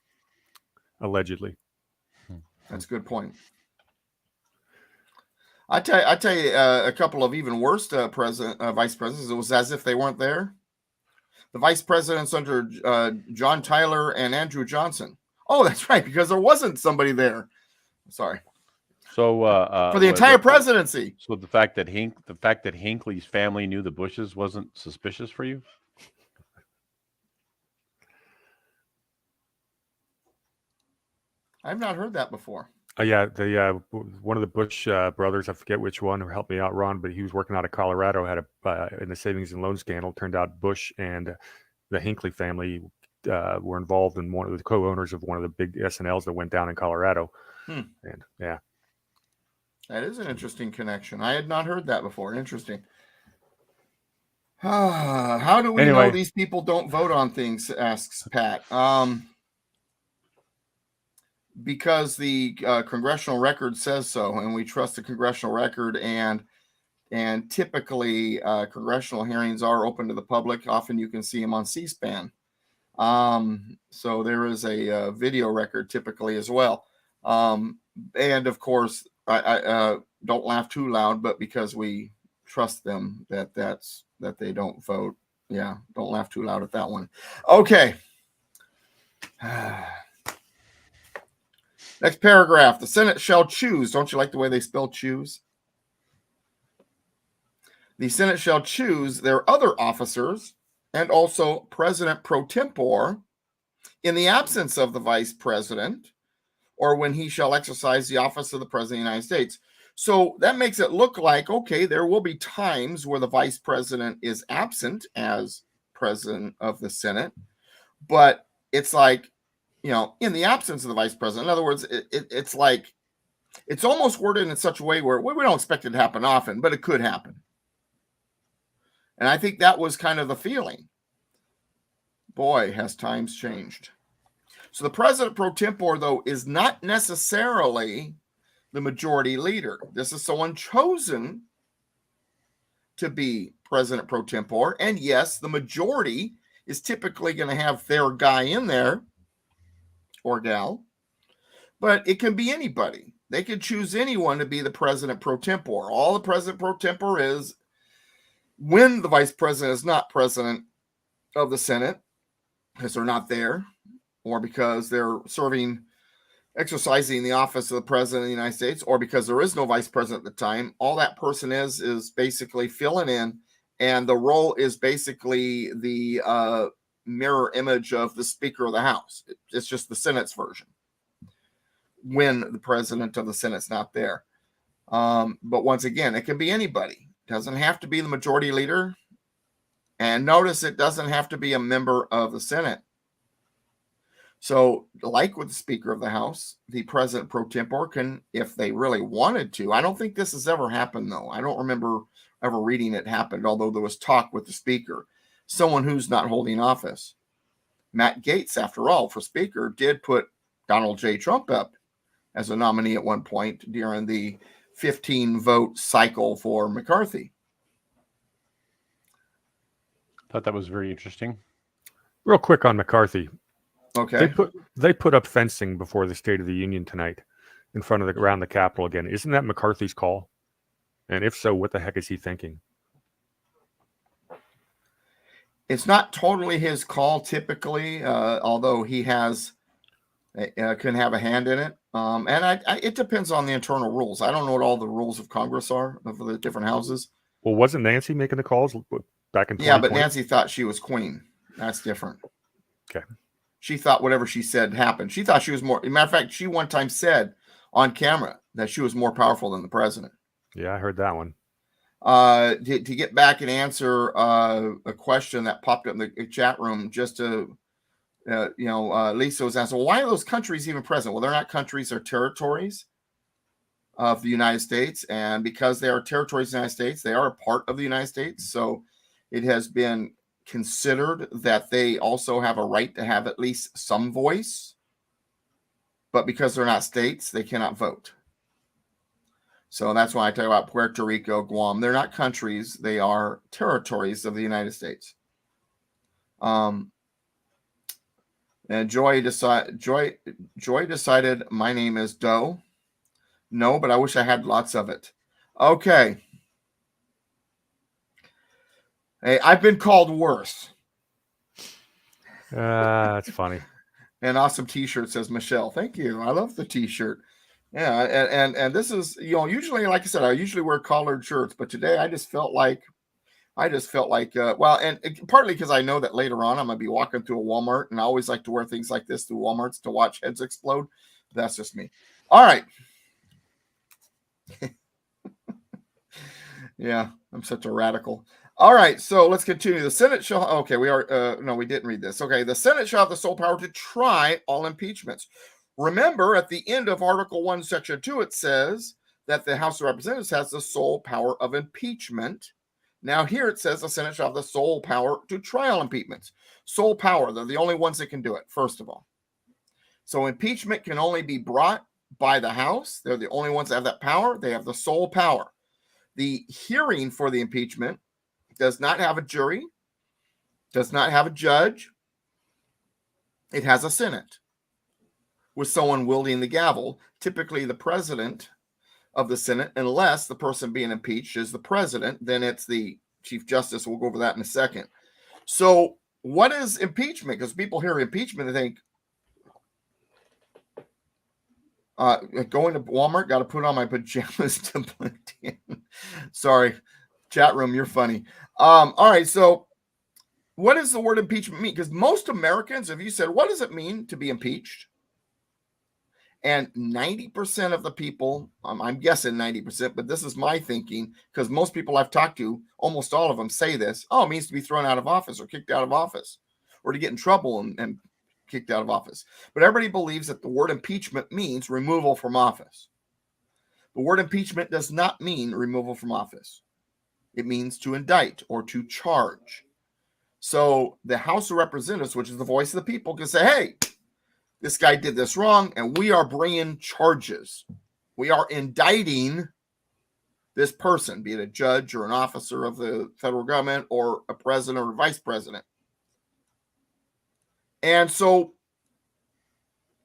allegedly. That's a good point. I tell you, a couple of even worse vice presidents. It was as if they weren't there. The vice presidents under John Tyler and Andrew Johnson. Oh, that's right, because there wasn't somebody there. Sorry. So for the entire presidency. So the fact that Hinckley's family knew the Bushes wasn't suspicious for you? I've not heard that before. Yeah, one of the Bush brothers, I forget which one, who helped me out, Ron, but he was working out of Colorado, had in the savings and loan scandal. Turned out Bush and the Hinckley family were involved in one of the co-owners of one of the big SNLs that went down in Colorado. And yeah. That is an interesting connection. I had not heard that before. Interesting. How do we know these people don't vote on things? Asks Pat. Because the congressional record says so, and we trust the congressional record. And typically, congressional hearings are open to the public. Often, you can see them on C-SPAN. So there is a video record typically as well. And of course, I don't laugh too loud, but because we trust them that they don't vote. Yeah, don't laugh too loud at that one. Okay. Next paragraph. The Senate shall choose. Don't you like the way they spell choose? The Senate shall choose their other officers and also President pro tempore in the absence of the vice president, or when he shall exercise the office of the president of the United States. So that makes it look like, okay, there will be times where the vice president is absent as president of the Senate, but it's like, in the absence of the vice president. In other words, it's like, it's almost worded in such a way where we don't expect it to happen often, but it could happen. And I think that was kind of the feeling. Boy, has times changed. So the president pro tempore, though, is not necessarily the majority leader. This is someone chosen to be president pro tempore. And yes, the majority is typically going to have their guy in there or gal, but it can be anybody. They could choose anyone to be the president pro tempore. All the president pro tempore is when the vice president is not president of the Senate because they're not there or because they're exercising the office of the president of the United States, or because there is no vice president at the time. All that person is basically filling in, and the role is basically the mirror image of the Speaker of the House. It's just the Senate's version when the president of the Senate's not there. But once again, it can be anybody. It doesn't have to be the majority leader. And notice it doesn't have to be a member of the Senate. So, like with the Speaker of the House, the president pro tempore can, if they really wanted to. I don't think this has ever happened, though. I don't remember ever reading it happened, although there was talk with the Speaker, someone who's not holding office. Matt Gaetz, after all, for Speaker, did put Donald J. Trump up as a nominee at one point during the 15-vote cycle for McCarthy. Thought that was very interesting. Real quick on McCarthy. Okay. They put up fencing before the State of the Union tonight in front of around the Capitol again. Isn't that McCarthy's call? And if so, what the heck is he thinking? It's not totally his call typically, although he can have a hand in it. And it depends on the internal rules. I don't know what all the rules of Congress are of the different houses. Well, wasn't Nancy making the calls back in 2020? Yeah, but Nancy thought she was queen. That's different. Okay. She thought whatever she said happened. She thought she was more. As a matter of fact, she one time said on camera that she was more powerful than the president. Yeah, I heard that one. To get back and answer a question that popped up in the chat room, just to, Lisa was asking, well, why are those countries even present? Well, they're not countries, they're territories of the United States. And because they are territories of the United States, they are a part of the United States. So it has been considered that they also have a right to have at least some voice, but because they're not states, they cannot vote. So that's why I talk about Puerto Rico, Guam. They're not countries; they are territories of the United States. And Joy decided my name is Doe. No, but I wish I had lots of it. Okay. Hey, I've been called worse. That's funny. An awesome T-shirt, says Michelle. Thank you. I love the T-shirt. Yeah, and this is, usually, like I said, I usually wear collared shirts, but today I just felt like, well, and partly because I know that later on I'm gonna be walking through a Walmart, and I always like to wear things like this through Walmarts to watch heads explode. That's just me. All right. Yeah, I'm such a radical. All right, so let's continue. The Senate shall, okay, we didn't read this. Okay, the Senate shall have the sole power to try all impeachments. Remember, at the end of Article 1, Section 2, it says that the House of Representatives has the sole power of impeachment. Now here it says the Senate shall have the sole power to try all impeachments. Sole power, they're the only ones that can do it, first of all. So impeachment can only be brought by the House. They're the only ones that have that power. They have the sole power. The hearing for the impeachment does not have a jury, does not have a judge. It has a Senate with someone wielding the gavel, typically the president of the Senate, unless the person being impeached is the president, then it's the Chief Justice. We'll go over that in a second. So what is impeachment? Because people hear impeachment and think, going to Walmart, got to put on my pajamas to blend in. Sorry, chat room, you're funny. All right, so what does the word impeachment mean? Because most Americans, if you said, what does it mean to be impeached? And 90% of the people, I'm guessing 90%, but this is my thinking, because most people I've talked to, almost all of them say this, it means to be thrown out of office or kicked out of office or to get in trouble and kicked out of office. But everybody believes that the word impeachment means removal from office. The word impeachment does not mean removal from office. It means to indict or to charge. So the House of Representatives, which is the voice of the people, can say, hey, this guy did this wrong, and we are bringing charges. We are indicting this person, be it a judge or an officer of the federal government or a president or vice president. And so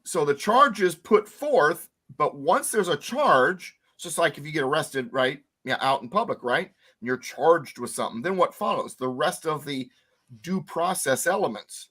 the charge is put forth, but once there's a charge, it's just like if you get arrested, right? Yeah, out in public, right? And you're charged with something. Then what follows? The rest of the due process elements.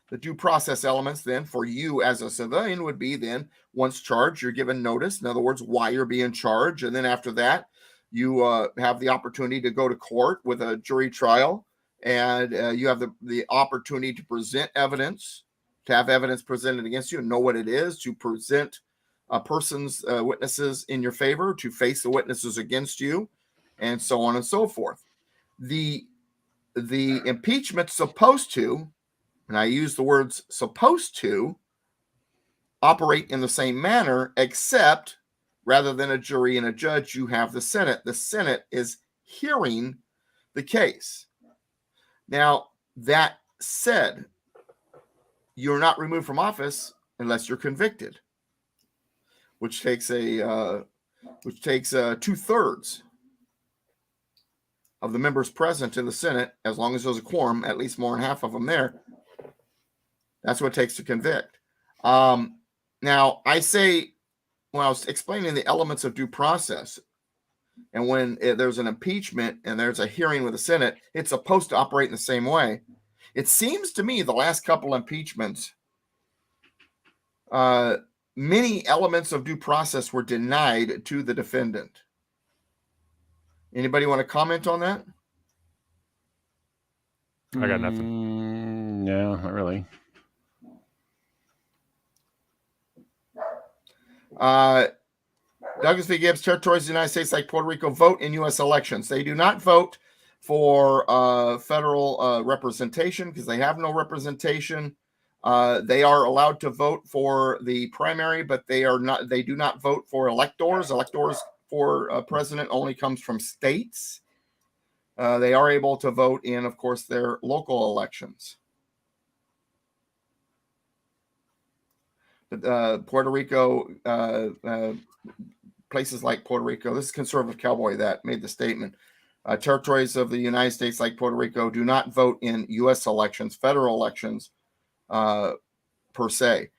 The due process elements then for you as a civilian would be then once charged, you're given notice. In other words, why you're being charged. And then after that, you have the opportunity to go to court with a jury trial. And you have the opportunity to present evidence, to have evidence presented against you and know what it is, to present a person's witnesses in your favor, to face the witnesses against you, and so on and so forth. The impeachment's supposed to, and I use the words supposed to, operate in the same manner, except rather than a jury and a judge, you have the Senate. The Senate is hearing the case. Now, that said, you're not removed from office unless you're convicted, which takes 2/3 of the members present in the Senate, as long as there's a quorum, at least more than half of them there. That's what it takes to convict. Now, I say, when I was explaining the elements of due process, and when there's an impeachment and there's a hearing with the Senate, it's supposed to operate in the same way. It seems to me the last couple impeachments, many elements of due process were denied to the defendant. Anybody want to comment on that? I got nothing. No, not really. Douglas V. Gibbs, territories of the United States like Puerto Rico vote in U.S. elections. They do not vote for federal representation because they have no representation. They are allowed to vote for the primary, but they do not vote for electors. Electors for president only comes from states. They are able to vote in, of course, their local elections. Puerto Rico, places like Puerto Rico, this is Conservative Cowboy that made the statement. Territories of the United States like Puerto Rico do not vote in U.S. elections, federal elections per se.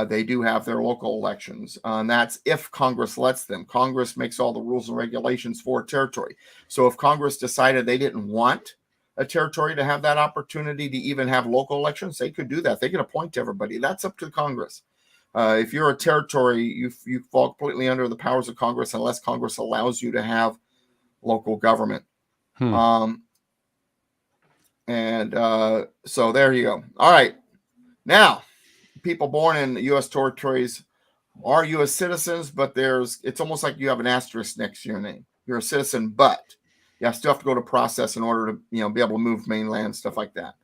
They do have their local elections, and that's if Congress lets them. Congress makes all the rules and regulations for a territory. So if Congress decided they didn't want a territory to have that opportunity to even have local elections, they could do that. They can appoint everybody. That's up to Congress. If you're a territory, you fall completely under the powers of Congress unless Congress allows you to have local government. So there you go. All right. Now, people born in U.S. territories are U.S. citizens, but it's almost like you have an asterisk next to your name. You're a citizen, but you still have to go to process in order to be able to move mainland, stuff like that.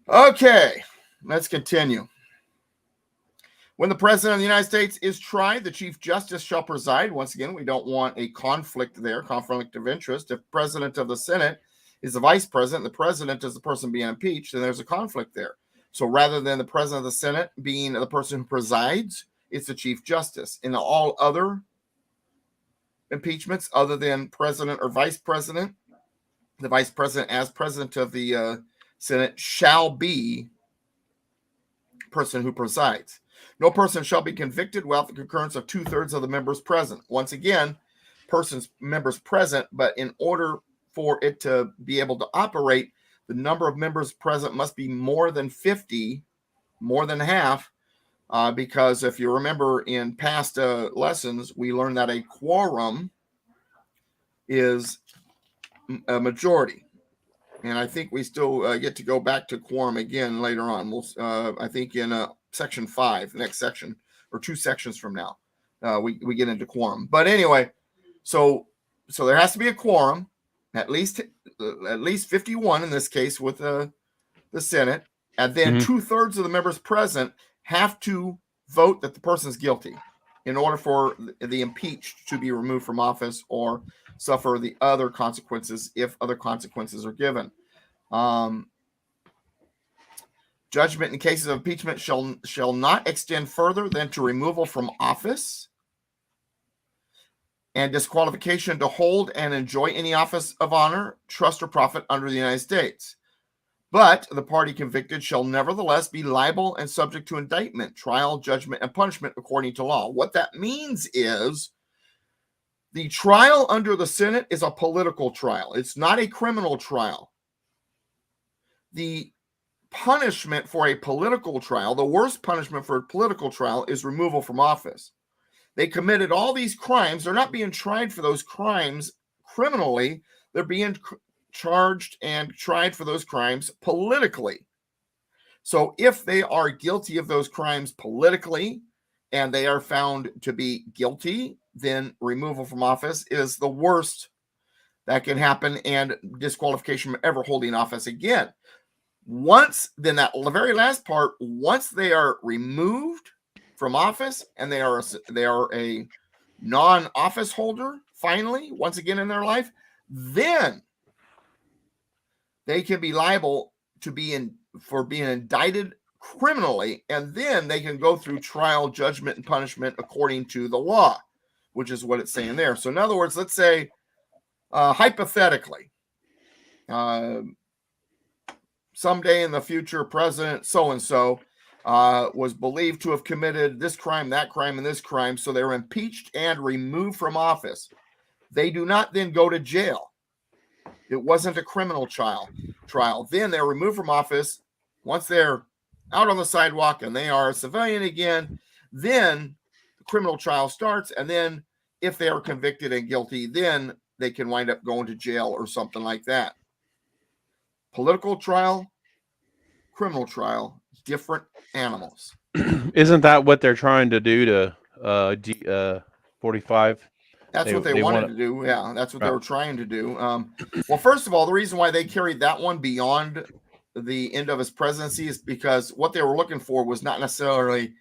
Okay, let's continue. When the President of the United States is tried, the Chief Justice shall preside. Once again, we don't want a conflict there, conflict of interest. If President of the Senate is the Vice President, the President is the person being impeached, then there's a conflict there. So rather than the President of the Senate being the person who presides, it's the Chief Justice. In all other impeachments, other than President or Vice President, the Vice President as President of the Senate shall be the person who presides. No person shall be convicted without the concurrence of 2/3 of the members present. Once again, members present, but in order for it to be able to operate, the number of members present must be more than 50, more than half, because if you remember in past lessons, we learned that a quorum is a majority. And I think we still get to go back to quorum again later on. I think in section 5, the next section, or 2 sections from now, we get into quorum. But anyway, so there has to be a quorum, at least 51 in this case with the Senate, and then 2/3 of the members present have to vote that the person is guilty in order for the impeached to be removed from office or suffer the other consequences if other consequences are given. Judgment in cases of impeachment shall not extend further than to removal from office and disqualification to hold and enjoy any office of honor, trust, or profit under the United States. But the party convicted shall nevertheless be liable and subject to indictment, trial, judgment, and punishment according to law. What that means is the trial under the Senate is a political trial. It's not a criminal trial. The punishment for a political trial, the worst punishment for a political trial, is removal from office. They committed all these crimes. They're not being tried for those crimes criminally. They're being charged and tried for those crimes politically. So if they are guilty of those crimes politically and they are found to be guilty, then removal from office is the worst that can happen, and disqualification from ever holding office again. Once, then that very last part, once they are removed from office and they are a non-office holder, finally, once again in their life, then they can be liable to for being indicted criminally, and then they can go through trial, judgment, and punishment according to the law, which is what it's saying there. So in other words, let's say hypothetically, someday in the future, President so-and-so was believed to have committed this crime, that crime, and this crime, so they were impeached and removed from office. They do not then go to jail. It wasn't a criminal trial. Then they're removed from office. Once they're out on the sidewalk and they are a civilian again, then the criminal trial starts. And then if they are convicted and guilty, then they can wind up going to jail or something like that. Political trial, criminal trial, different animals. Isn't that what they're trying to do to 45? That's what they wanted to do. Yeah, that's what they were trying to do. Well, first of all, the reason why they carried that one beyond the end of his presidency is because what they were looking for was not necessarily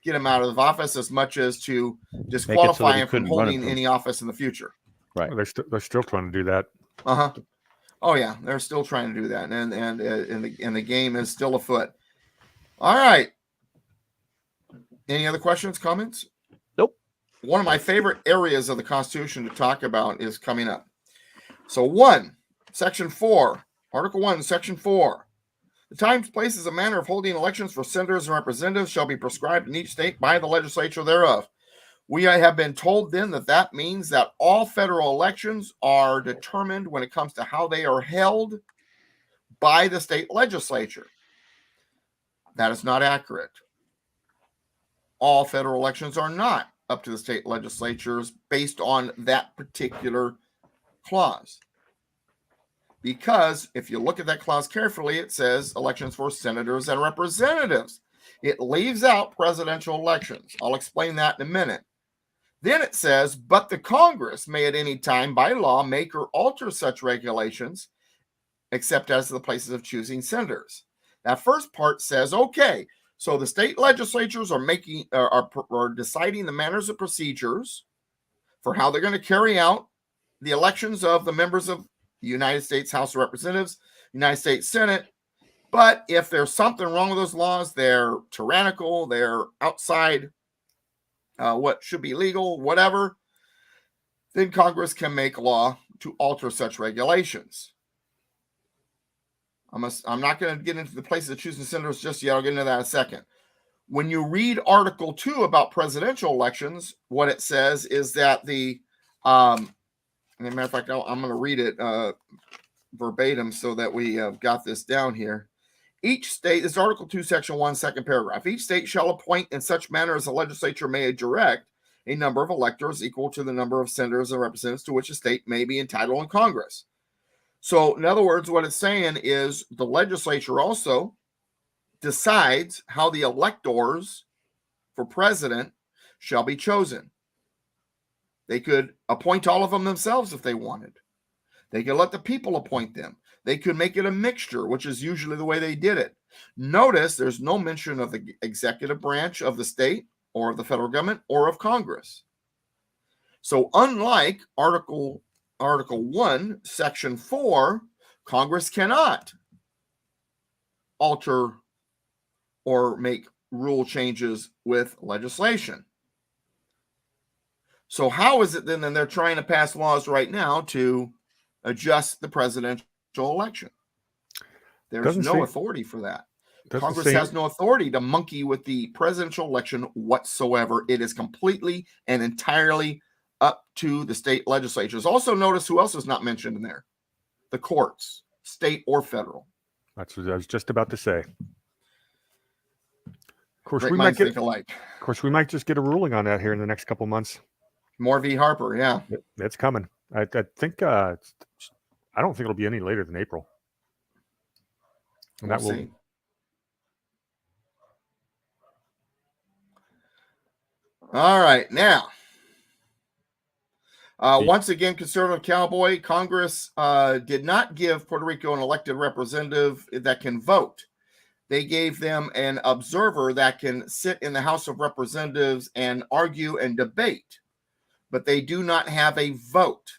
get him out of office as much as to disqualify him from holding any office in the future. Right. They're still trying to do that. Uh-huh. Oh yeah, they're still trying to do that, and the game is still afoot. All right. Any other questions, comments? Nope. One of my favorite areas of the Constitution to talk about is coming up. So Section 4, Article 1, Section 4. The times, places, and manner of holding elections for senators and representatives shall be prescribed in each state by the legislature thereof. We have been told then that means that all federal elections are determined when it comes to how they are held by the state legislature. That is not accurate. All federal elections are not up to the state legislatures based on that particular clause. Because if you look at that clause carefully, it says elections for senators and representatives. It leaves out presidential elections. I'll explain that in a minute. Then it says, but the Congress may at any time by law make or alter such regulations, except as to the places of choosing senators. That first part says, okay, so the state legislatures are deciding the manners and procedures for how they're going to carry out the elections of the members of the United States House of Representatives, United States Senate. But if there's something wrong with those laws, they're tyrannical, they're outside what should be legal, whatever, then Congress can make law to alter such regulations. I'm not going to get into the places of choosing senators just yet. I'll get into that in a second. When you read Article 2 about presidential elections, what it says is that as a matter of fact, I'm going to read it verbatim so that we got this down here. Each state, this is Article 2, Section 1, second paragraph. Each state shall appoint in such manner as the legislature may direct a number of electors equal to the number of senators and representatives to which a state may be entitled in Congress. So, in other words, what it's saying is the legislature also decides how the electors for president shall be chosen. They could appoint all of them themselves if they wanted. They could let the people appoint them. They could make it a mixture, which is usually the way they did it. Notice there's no mention of the executive branch of the state or of the federal government or of Congress. So unlike Article 1, Section 4, Congress cannot alter or make rule changes with legislation. So how is it then that they're trying to pass laws right now to adjust the presidential election? There's Doesn't no seem- authority for that. Doesn't Congress seem- has no authority to monkey with the presidential election whatsoever. It is completely and entirely up to the state legislatures. Also, notice who else is not mentioned in there: the courts, state or federal. That's what I was just about to say. Of course, Great we might minds get. think alike. Of course, we might just get a ruling on that here in the next couple months. Moore v. Harper, yeah. It's coming. I think. I don't think it'll be any later than April. And We'll that will. see. All right, now. Once again, conservative cowboy, Congress did not give Puerto Rico an elected representative that can vote. They gave them an observer that can sit in the House of Representatives and argue and debate, but they do not have a vote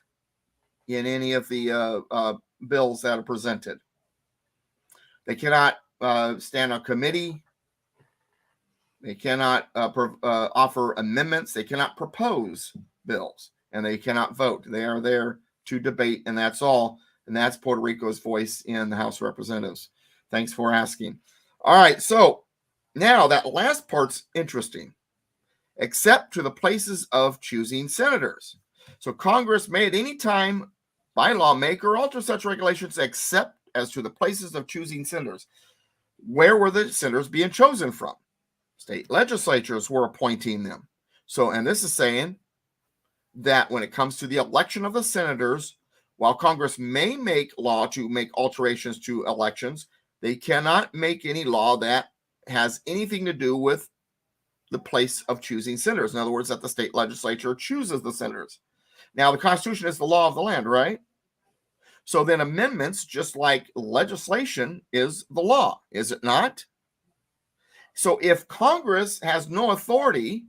in any of the bills that are presented. They cannot stand on committee. They cannot offer amendments. They cannot propose bills, and they cannot vote. They are there to debate, and that's all. And that's Puerto Rico's voice in the House of Representatives. Thanks for asking. All right, so now that last part's interesting, except to the places of choosing senators. So Congress may at any time, by law, make or alter such regulations except as to the places of choosing senators. Where were the senators being chosen from? State legislatures were appointing them. So, and this is saying that when it comes to the election of the senators, while Congress may make law to make alterations to elections, they cannot make any law that has anything to do with the place of choosing senators. In other words, that the state legislature chooses the senators. Now, the Constitution is the law of the land, right? So then amendments, just like legislation, is the law, is it not? So if Congress has no authority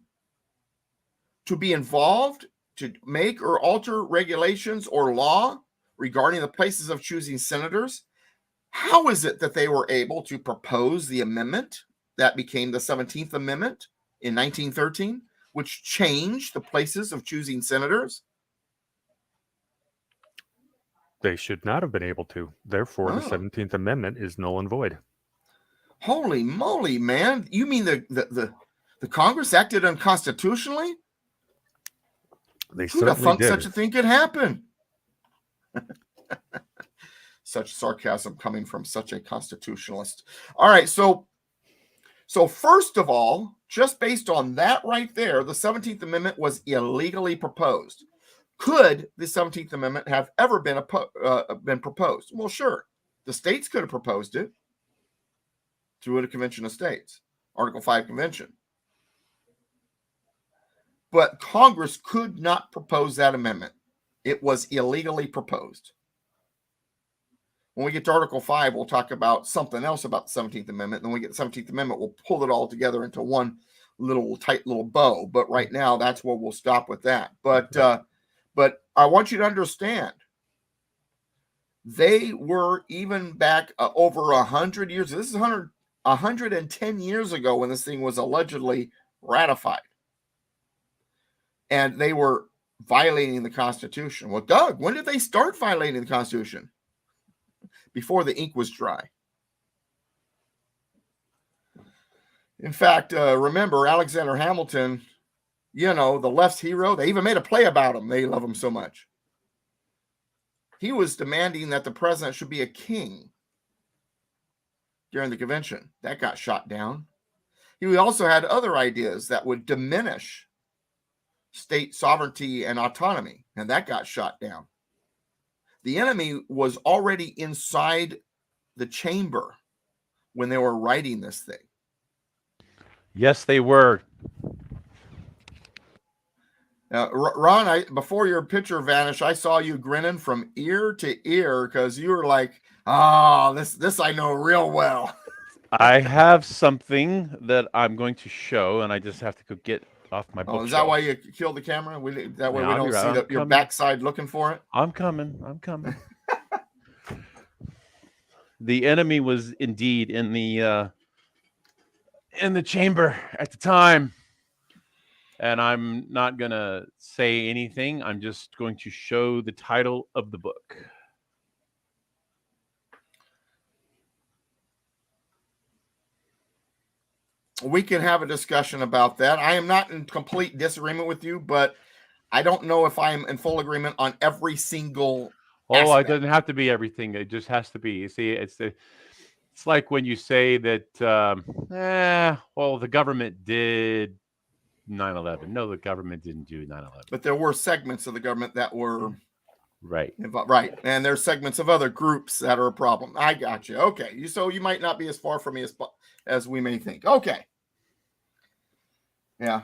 to be involved to make or alter regulations or law regarding the places of choosing senators, how is it that they were able to propose the amendment that became the 17th Amendment in 1913, which changed the places of choosing senators? They should not have been able to. Therefore, the 17th Amendment is null and void. Holy moly, man. You mean the Congress acted unconstitutionally? They Who'd have certainly thunk did. such a thing could happen? Such sarcasm coming from such a constitutionalist. All right, so first of all, just based on that right there, the 17th Amendment was illegally proposed. Could the 17th Amendment have ever been proposed? Well, sure. The states could have proposed it through a convention of states, Article 5 convention. But Congress could not propose that amendment. It was illegally proposed. When we get to Article 5, we'll talk about something else about the 17th Amendment. Then when we get the 17th Amendment, we'll pull it all together into one little tight little bow. But right now, that's where we'll stop with that. But I want you to understand, they were even back over 100 years. This is 110 years ago when this thing was allegedly ratified. And they were violating the Constitution. Well, Doug, when did they start violating the Constitution? Before the ink was dry. In fact, remember Alexander Hamilton, the left's hero. They even made a play about him. They love him so much. He was demanding that the president should be a king during the convention. That got shot down. He also had other ideas that would diminish state sovereignty and autonomy, and that got shot down. The enemy was already inside the chamber when they were writing this thing. Yes, they were. Ron, before your picture vanished, I saw you grinning from ear to ear because you were like, this I know real well. I have something that I'm going to show, and I just have to go get off my bookshelf. Is that why you killed the camera? That way we don't see your backside looking for it? I'm coming. The enemy was indeed in the chamber at the time. And I'm not going to say anything. I'm just going to show the title of the book. We can have a discussion about that. I am not in complete disagreement with you, but I don't know if I am in full agreement on every single Oh, aspect. it doesn't have to be everything. It just has to be. You see, it's like when you say that, well, the government did 9/11. No, the government didn't do 9/11. But there were segments of the government that were Right. involved, right, and there's segments of other groups that are a problem. I got you. Okay, so you might not be as far from me as we may think. Okay, yeah.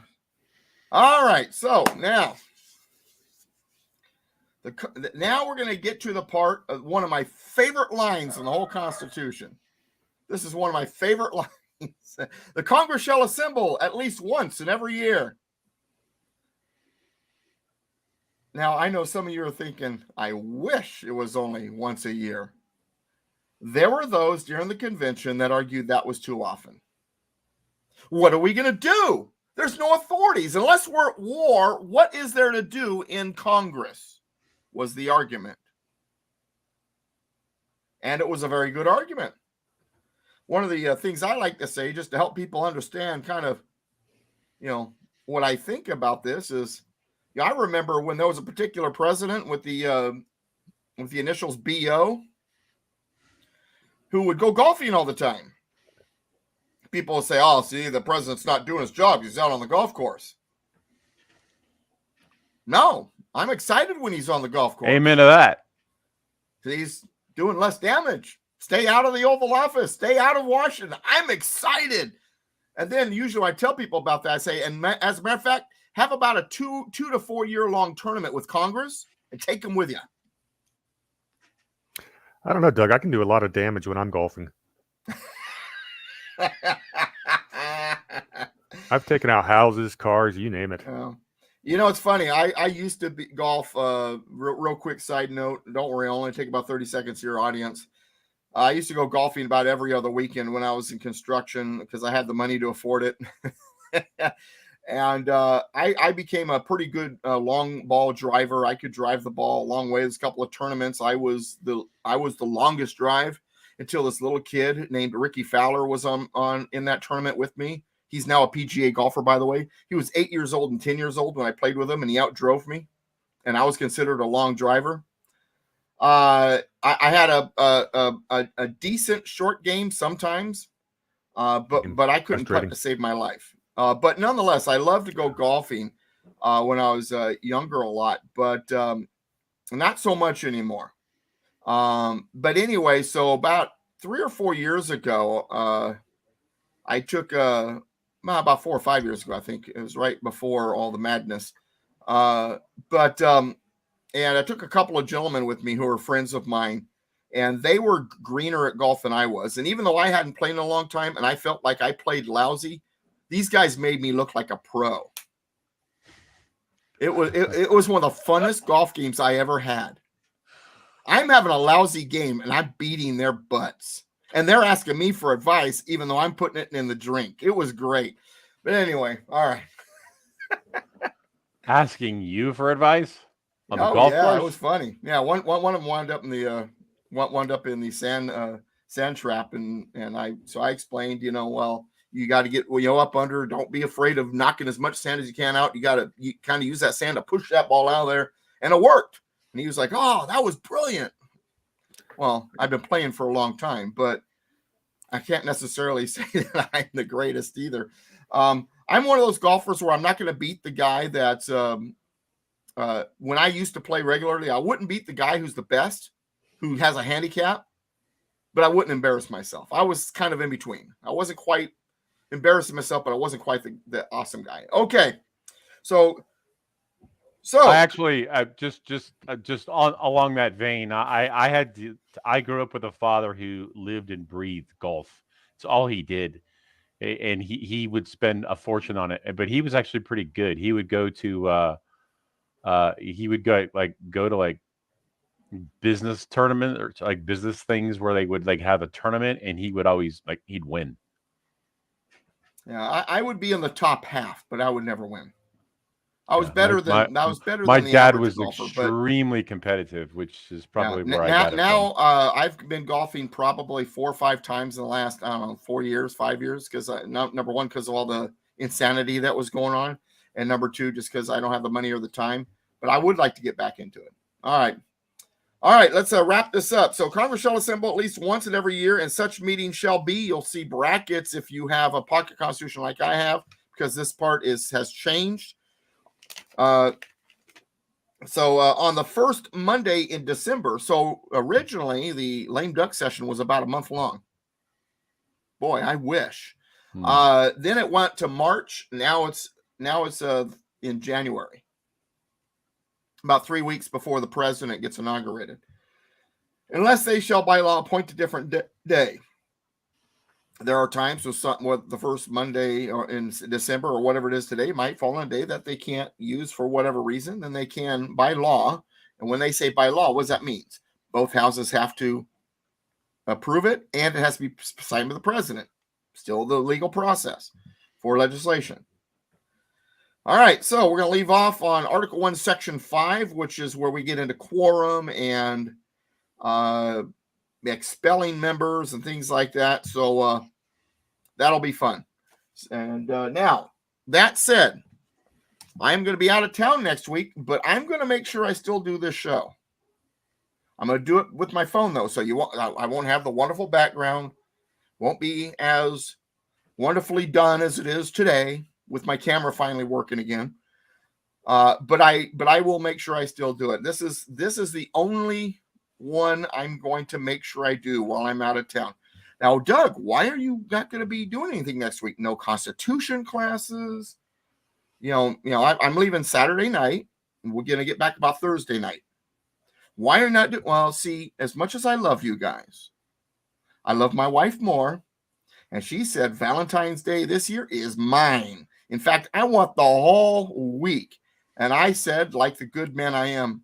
All right. So now, now we're going to get to the part of one of my favorite lines in the whole Constitution. This is one of my favorite lines. The Congress shall assemble at least once in every year. Now, I know some of you are thinking, I wish it was only once a year. There were those during the convention that argued that was too often. What are we going to do? There's no authorities. Unless we're at war, what is there to do in Congress? Was the argument. And it was a very good argument. One of the things I like to say, just to help people understand kind of, what I think about this is, I remember when there was a particular president with the initials BO who would go golfing all the time. People will say, oh, see, the president's not doing his job. He's out on the golf course. No, I'm excited when he's on the golf course. Amen to that. He's doing less damage. Stay out of the Oval Office. Stay out of Washington. I'm excited. And then usually I tell people about that. I say, and as a matter of fact, have about a 2 to 4 year long tournament with Congress and take them with you. I don't know, Doug. I can do a lot of damage when I'm golfing. I've taken out houses, cars, you name it. It's funny. I used to golf. Real quick side note. Don't worry, I'll only take about 30 seconds to your audience. I used to go golfing about every other weekend when I was in construction because I had the money to afford it. And I became a pretty good long ball driver. I could drive the ball a long way. There's a couple of tournaments. I was the longest drive until this little kid named Ricky Fowler was on in that tournament with me. He's now a PGA golfer, by the way. He was 8 years old and 10 years old when I played with him, and he outdrove me. And I was considered a long driver. I had a decent short game sometimes, but I couldn't putt to save my life. But nonetheless, I love to go golfing when I was younger a lot, but not so much anymore. But anyway, so about 3 or 4 years ago, I took about 4 or 5 years ago, I think it was right before all the madness. And I took a couple of gentlemen with me who were friends of mine, and they were greener at golf than I was. And even though I hadn't played in a long time and I felt like I played lousy, these guys made me look like a pro. It was one of the funnest golf games I ever had. I'm having a lousy game and I'm beating their butts. And they're asking me for advice, even though I'm putting it in the drink. It was great. But anyway, all right. Asking you for advice on the golf course? Yeah, it was funny. Yeah, one of them wound up in the sand trap, and I explained, well, you got to get up under. Don't be afraid of knocking as much sand as you can out. You kind of use that sand to push that ball out of there, and it worked. And he was like, "Oh, that was brilliant." Well, I've been playing for a long time, but I can't necessarily say that I'm the greatest either. I'm one of those golfers where I'm not going to beat the guy that's when I used to play regularly, I wouldn't beat the guy who's the best, who has a handicap, but I wouldn't embarrass myself. I was kind of in between. I wasn't quite embarrassing myself, but I wasn't quite the awesome guy. Okay. So I actually just along that vein, I grew up with a father who lived and breathed golf. It's all he did. And he would spend a fortune on it, but he was actually pretty good. He would go to business tournament or like business things where they would like have a tournament, and he would always he'd win. Yeah, I would be in the top half, but I would never win. I was Yeah, better my- than I was better My than the dad average was golfer. But extremely competitive, which is probably yeah, where I now, got it now from. I've been golfing probably 4 or 5 times in the last, I don't know, 4 years, 5 years, because number one, because of all the insanity that was going on, and number two, just because I don't have the money or the time. But I would like to get back into it. All right, let's wrap this up. So Congress shall assemble at least once in every year, and such meeting shall be. You'll see brackets if you have a pocket constitution like I have, because this part has changed. So on the first Monday in December, so originally the lame duck session was about a month long. Boy, I wish. Then it went to March. Now it's in January, about 3 weeks before the president gets inaugurated. Unless they shall by law appoint a different day. There are times with the first Monday or in December or whatever it is today might fall on a day that they can't use for whatever reason. Then they can by law. And when they say by law, what does that mean? Both houses have to approve it, and it has to be signed by the president. Still the legal process for legislation. All right, so we're going to leave off on Article 1, Section 5, which is where we get into quorum and expelling members and things like that. So that'll be fun. And now, that said, I'm going to be out of town next week, but I'm going to make sure I still do this show. I'm going to do it with my phone, though, so I won't have the wonderful background. Won't be as wonderfully done as it is today with my camera finally working again. But I will make sure I still do it. This is the only one I'm going to make sure I do while I'm out of town. Now, Doug, why are you not going to be doing anything next week? No Constitution classes. I'm leaving Saturday night, and we're going to get back about Thursday night. Why are you not well, see, as much as I love you guys, I love my wife more, and she said Valentine's Day this year is mine. In fact, I want the whole week. And I said, like the good man I am,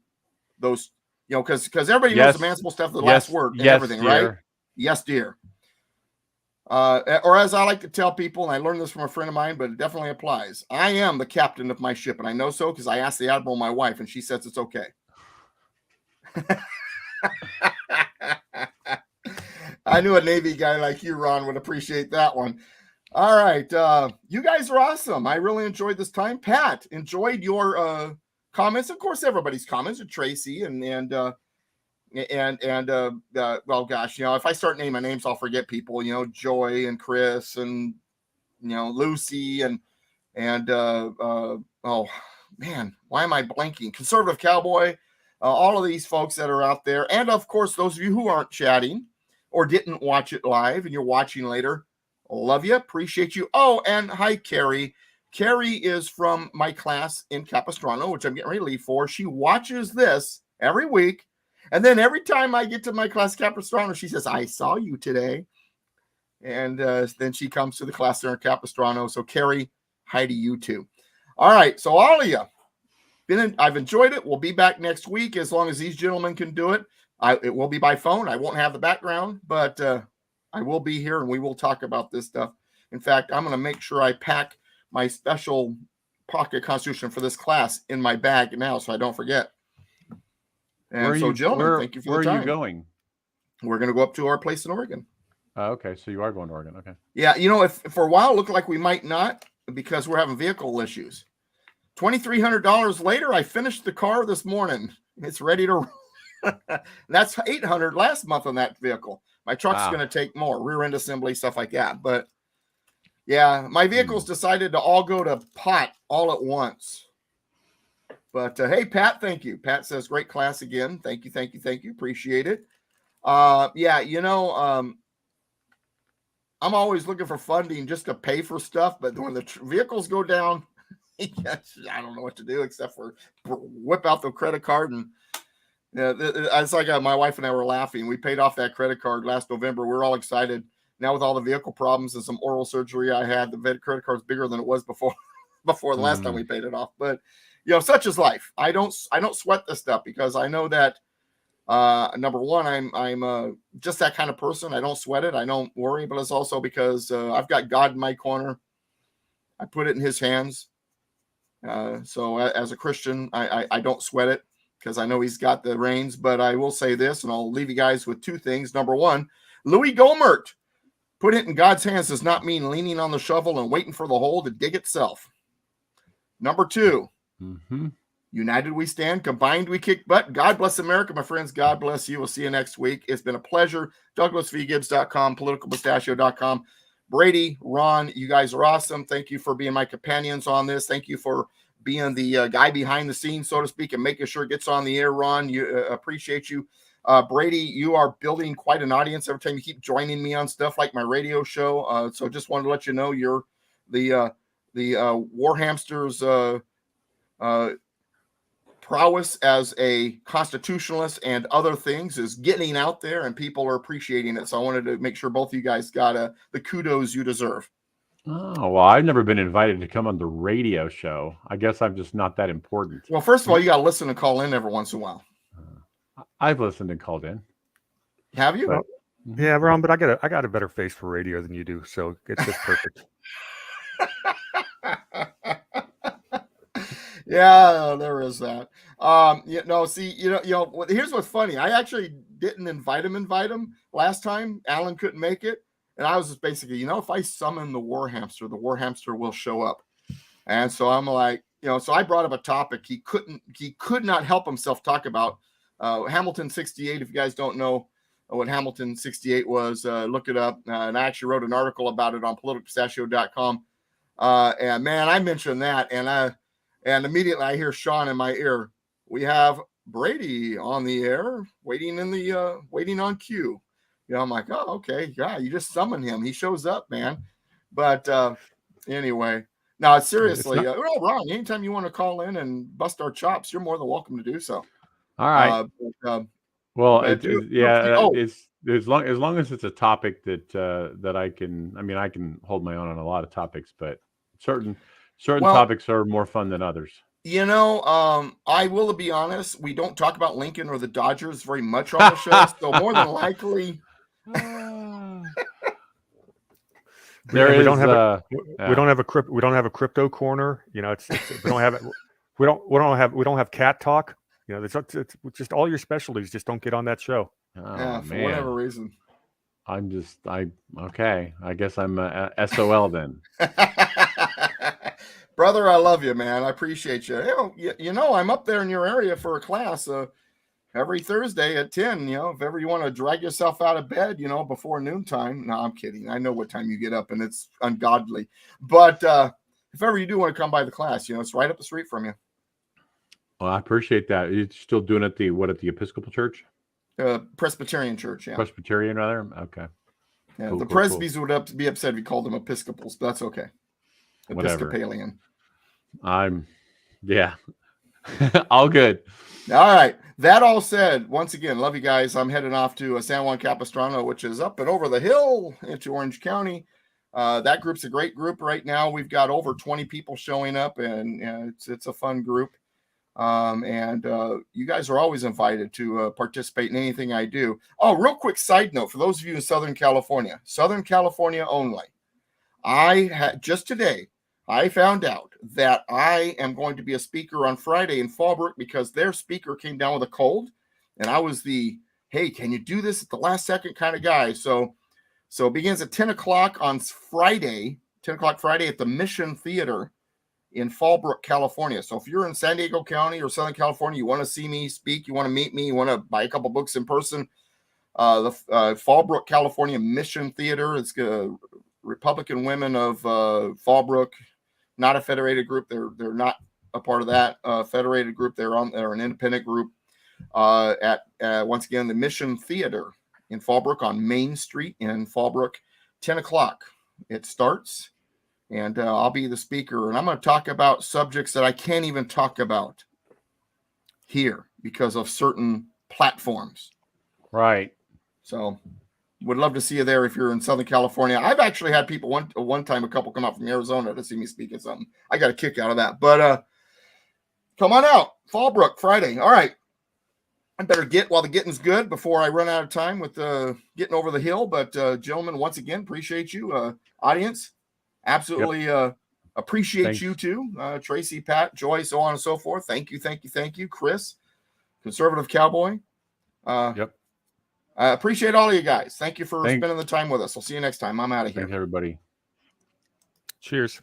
those, because everybody knows the mansable stuff, the last word and everything, dear. Right? Yes, dear. Or as I like to tell people, and I learned this from a friend of mine, but it definitely applies. I am the captain of my ship, and I know so because I asked the admiral, my wife, and she says it's okay. I knew a Navy guy like you, Ron, would appreciate that one. All right. You guys are awesome. I really enjoyed this time. Pat, enjoyed your comments. Of course, everybody's comments, and Tracy well, gosh, if I start naming names, I'll forget people, Joy and Chris and, Lucy and oh man, why am I blanking? Conservative Cowboy, all of these folks that are out there. And of course, those of you who aren't chatting or didn't watch it live and you're watching later, love you, appreciate you. Oh, and hi, Carrie. Carrie is from my class in Capistrano, which I'm getting ready to leave for. She watches this every week. And then every time I get to my class Capistrano, she says, I saw you today. And then she comes to the class there in Capistrano. So Carrie, hi to you too. All right. So all of you, I've enjoyed it. We'll be back next week as long as these gentlemen can do it. It will be by phone. I won't have the background, but I will be here and we will talk about this stuff. In fact, I'm going to make sure I pack my special pocket constitution for this class in my bag now so I don't forget. And so, gentlemen, thank you for the time. Where are you going? We're going to go up to our place in Oregon. Okay, so you are going to Oregon. Okay. Yeah, if for a while it looked like we might not because we're having vehicle issues. $2,300 later, I finished the car this morning. It's ready to That's $800 last month on that vehicle. My truck's going to take more, rear end assembly, stuff like that. But yeah, my vehicles decided to all go to pot all at once. But hey, Pat, thank you. Pat says, great class again. Thank you. Appreciate it. I'm always looking for funding just to pay for stuff. But when the vehicles go down, I don't know what to do except for whip out the credit card. And it's like my wife and I were laughing. We paid off that credit card last November. We were all excited. Now with all the vehicle problems and some oral surgery I had, the credit card's bigger than it was before the last time we paid it off. But such is life. I don't sweat this stuff because I know that number one, I'm just that kind of person. I don't sweat it. I don't worry, but it's also because I've got God in my corner. I put it in his hands. So as a Christian, I don't sweat it because I know he's got the reins. But I will say this, and I'll leave you guys with two things. Number one, Louis Gohmert, put it in God's hands does not mean leaning on the shovel and waiting for the hole to dig itself. Number two, united we stand, combined we kick butt. God bless America, my friends. God bless you. We'll see you next week. It's been a pleasure. DouglasVGibbs.com, politicalpistachio.com. Brady, Ron, you guys are awesome. Thank you for being my companions on this. Thank you for being the guy behind the scenes, so to speak, and making sure it gets on the air, Ron. You appreciate you. Brady, you are building quite an audience every time you keep joining me on stuff like my radio show. So just wanted to let you know you're the War Hamsters prowess as a constitutionalist and other things is getting out there and people are appreciating it. So I wanted to make sure both of you guys got the kudos you deserve. Oh, well, I've never been invited to come on the radio show. I guess I'm just not that important. Well, first of all, you got to listen and call in every once in a while. I've listened and called in. Have you? Well, yeah, Ron, but I got a better face for radio than you do, so it's just perfect. Yeah, there is that. Here's what's funny. I actually didn't invite him last time. Alan couldn't make it. And I was just basically, if I summon the war hamster will show up. And so I'm like, so I brought up a topic he could not help himself talk about. Hamilton 68. If you guys don't know what Hamilton 68 was, look it up. And I actually wrote an article about it on politicalpistachio.com. And man, I mentioned that and immediately I hear Sean in my ear. We have Brady on the air, waiting on cue. I'm like, oh, okay, yeah, you just summon him. He shows up, man. But anyway, now seriously, Ron, anytime you want to call in and bust our chops, you're more than welcome to do so. All right. It's as long as it's a topic that I can hold my own on a lot of topics, but certain topics are more fun than others. I will be honest. We don't talk about Lincoln or the Dodgers very much on the show, so more than likely. We don't have a crypto corner. We don't have cat talk. It's just all your specialties just don't get on that show. For whatever reason. Okay. I guess I'm SOL then. Brother, I love you, man. I appreciate you. I'm up there in your area for a class every Thursday at 10. If ever you want to drag yourself out of bed, before noontime. No, I'm kidding. I know what time you get up, and it's ungodly. But if ever you do want to come by the class, it's right up the street from you. Well, I appreciate that. You're still doing it at the Episcopal Church? Presbyterian Church, yeah. Presbyterian, rather? Okay. Yeah, cool, the Presbys would be upset if you called them Episcopals, but that's okay. Episcopalian. All good. All right. That all said, once again, love you guys. I'm heading off to San Juan Capistrano, which is up and over the hill into Orange County. That group's a great group right now. We've got over 20 people showing up, and it's a fun group. You guys are always invited to participate in anything I do. Oh, real quick side note for those of you in Southern California only. Just today, I found out that I am going to be a speaker on Friday in Fallbrook because their speaker came down with a cold, and I was hey, can you do this at the last second kind of guy? So it begins at 10 o'clock on Friday, 10 o'clock Friday at the Mission Theater in Fallbrook, California. So if you're in San Diego County or Southern California, you want to see me speak, you want to meet me, you want to buy a couple books in person, the Fallbrook, California Mission Theater. It's Republican Women of Fallbrook, not a federated group. They're not a part of that federated group. They're an independent group at once again the Mission Theater in Fallbrook on Main Street in Fallbrook. 10 o'clock it starts, and I'll be the speaker, and I'm going to talk about subjects that I can't even talk about here because of certain platforms. Right. So would love to see you there if you're in Southern California. I've actually had people one time, a couple come out from Arizona to see me speak at something. I got a kick out of that. But come on out. Fallbrook, Friday. All right. I better get while the getting's good before I run out of time with getting over the hill. But gentlemen, once again, appreciate you. Audience, absolutely Appreciate Thanks. you too, Tracy, Pat, Joy, so on and so forth. Thank you, Chris, Conservative Cowboy. Yep. I appreciate all of you guys. Thank you for Thanks. spending the time with us. I'll see you next time. I'm out of here. Thanks, everybody. Cheers.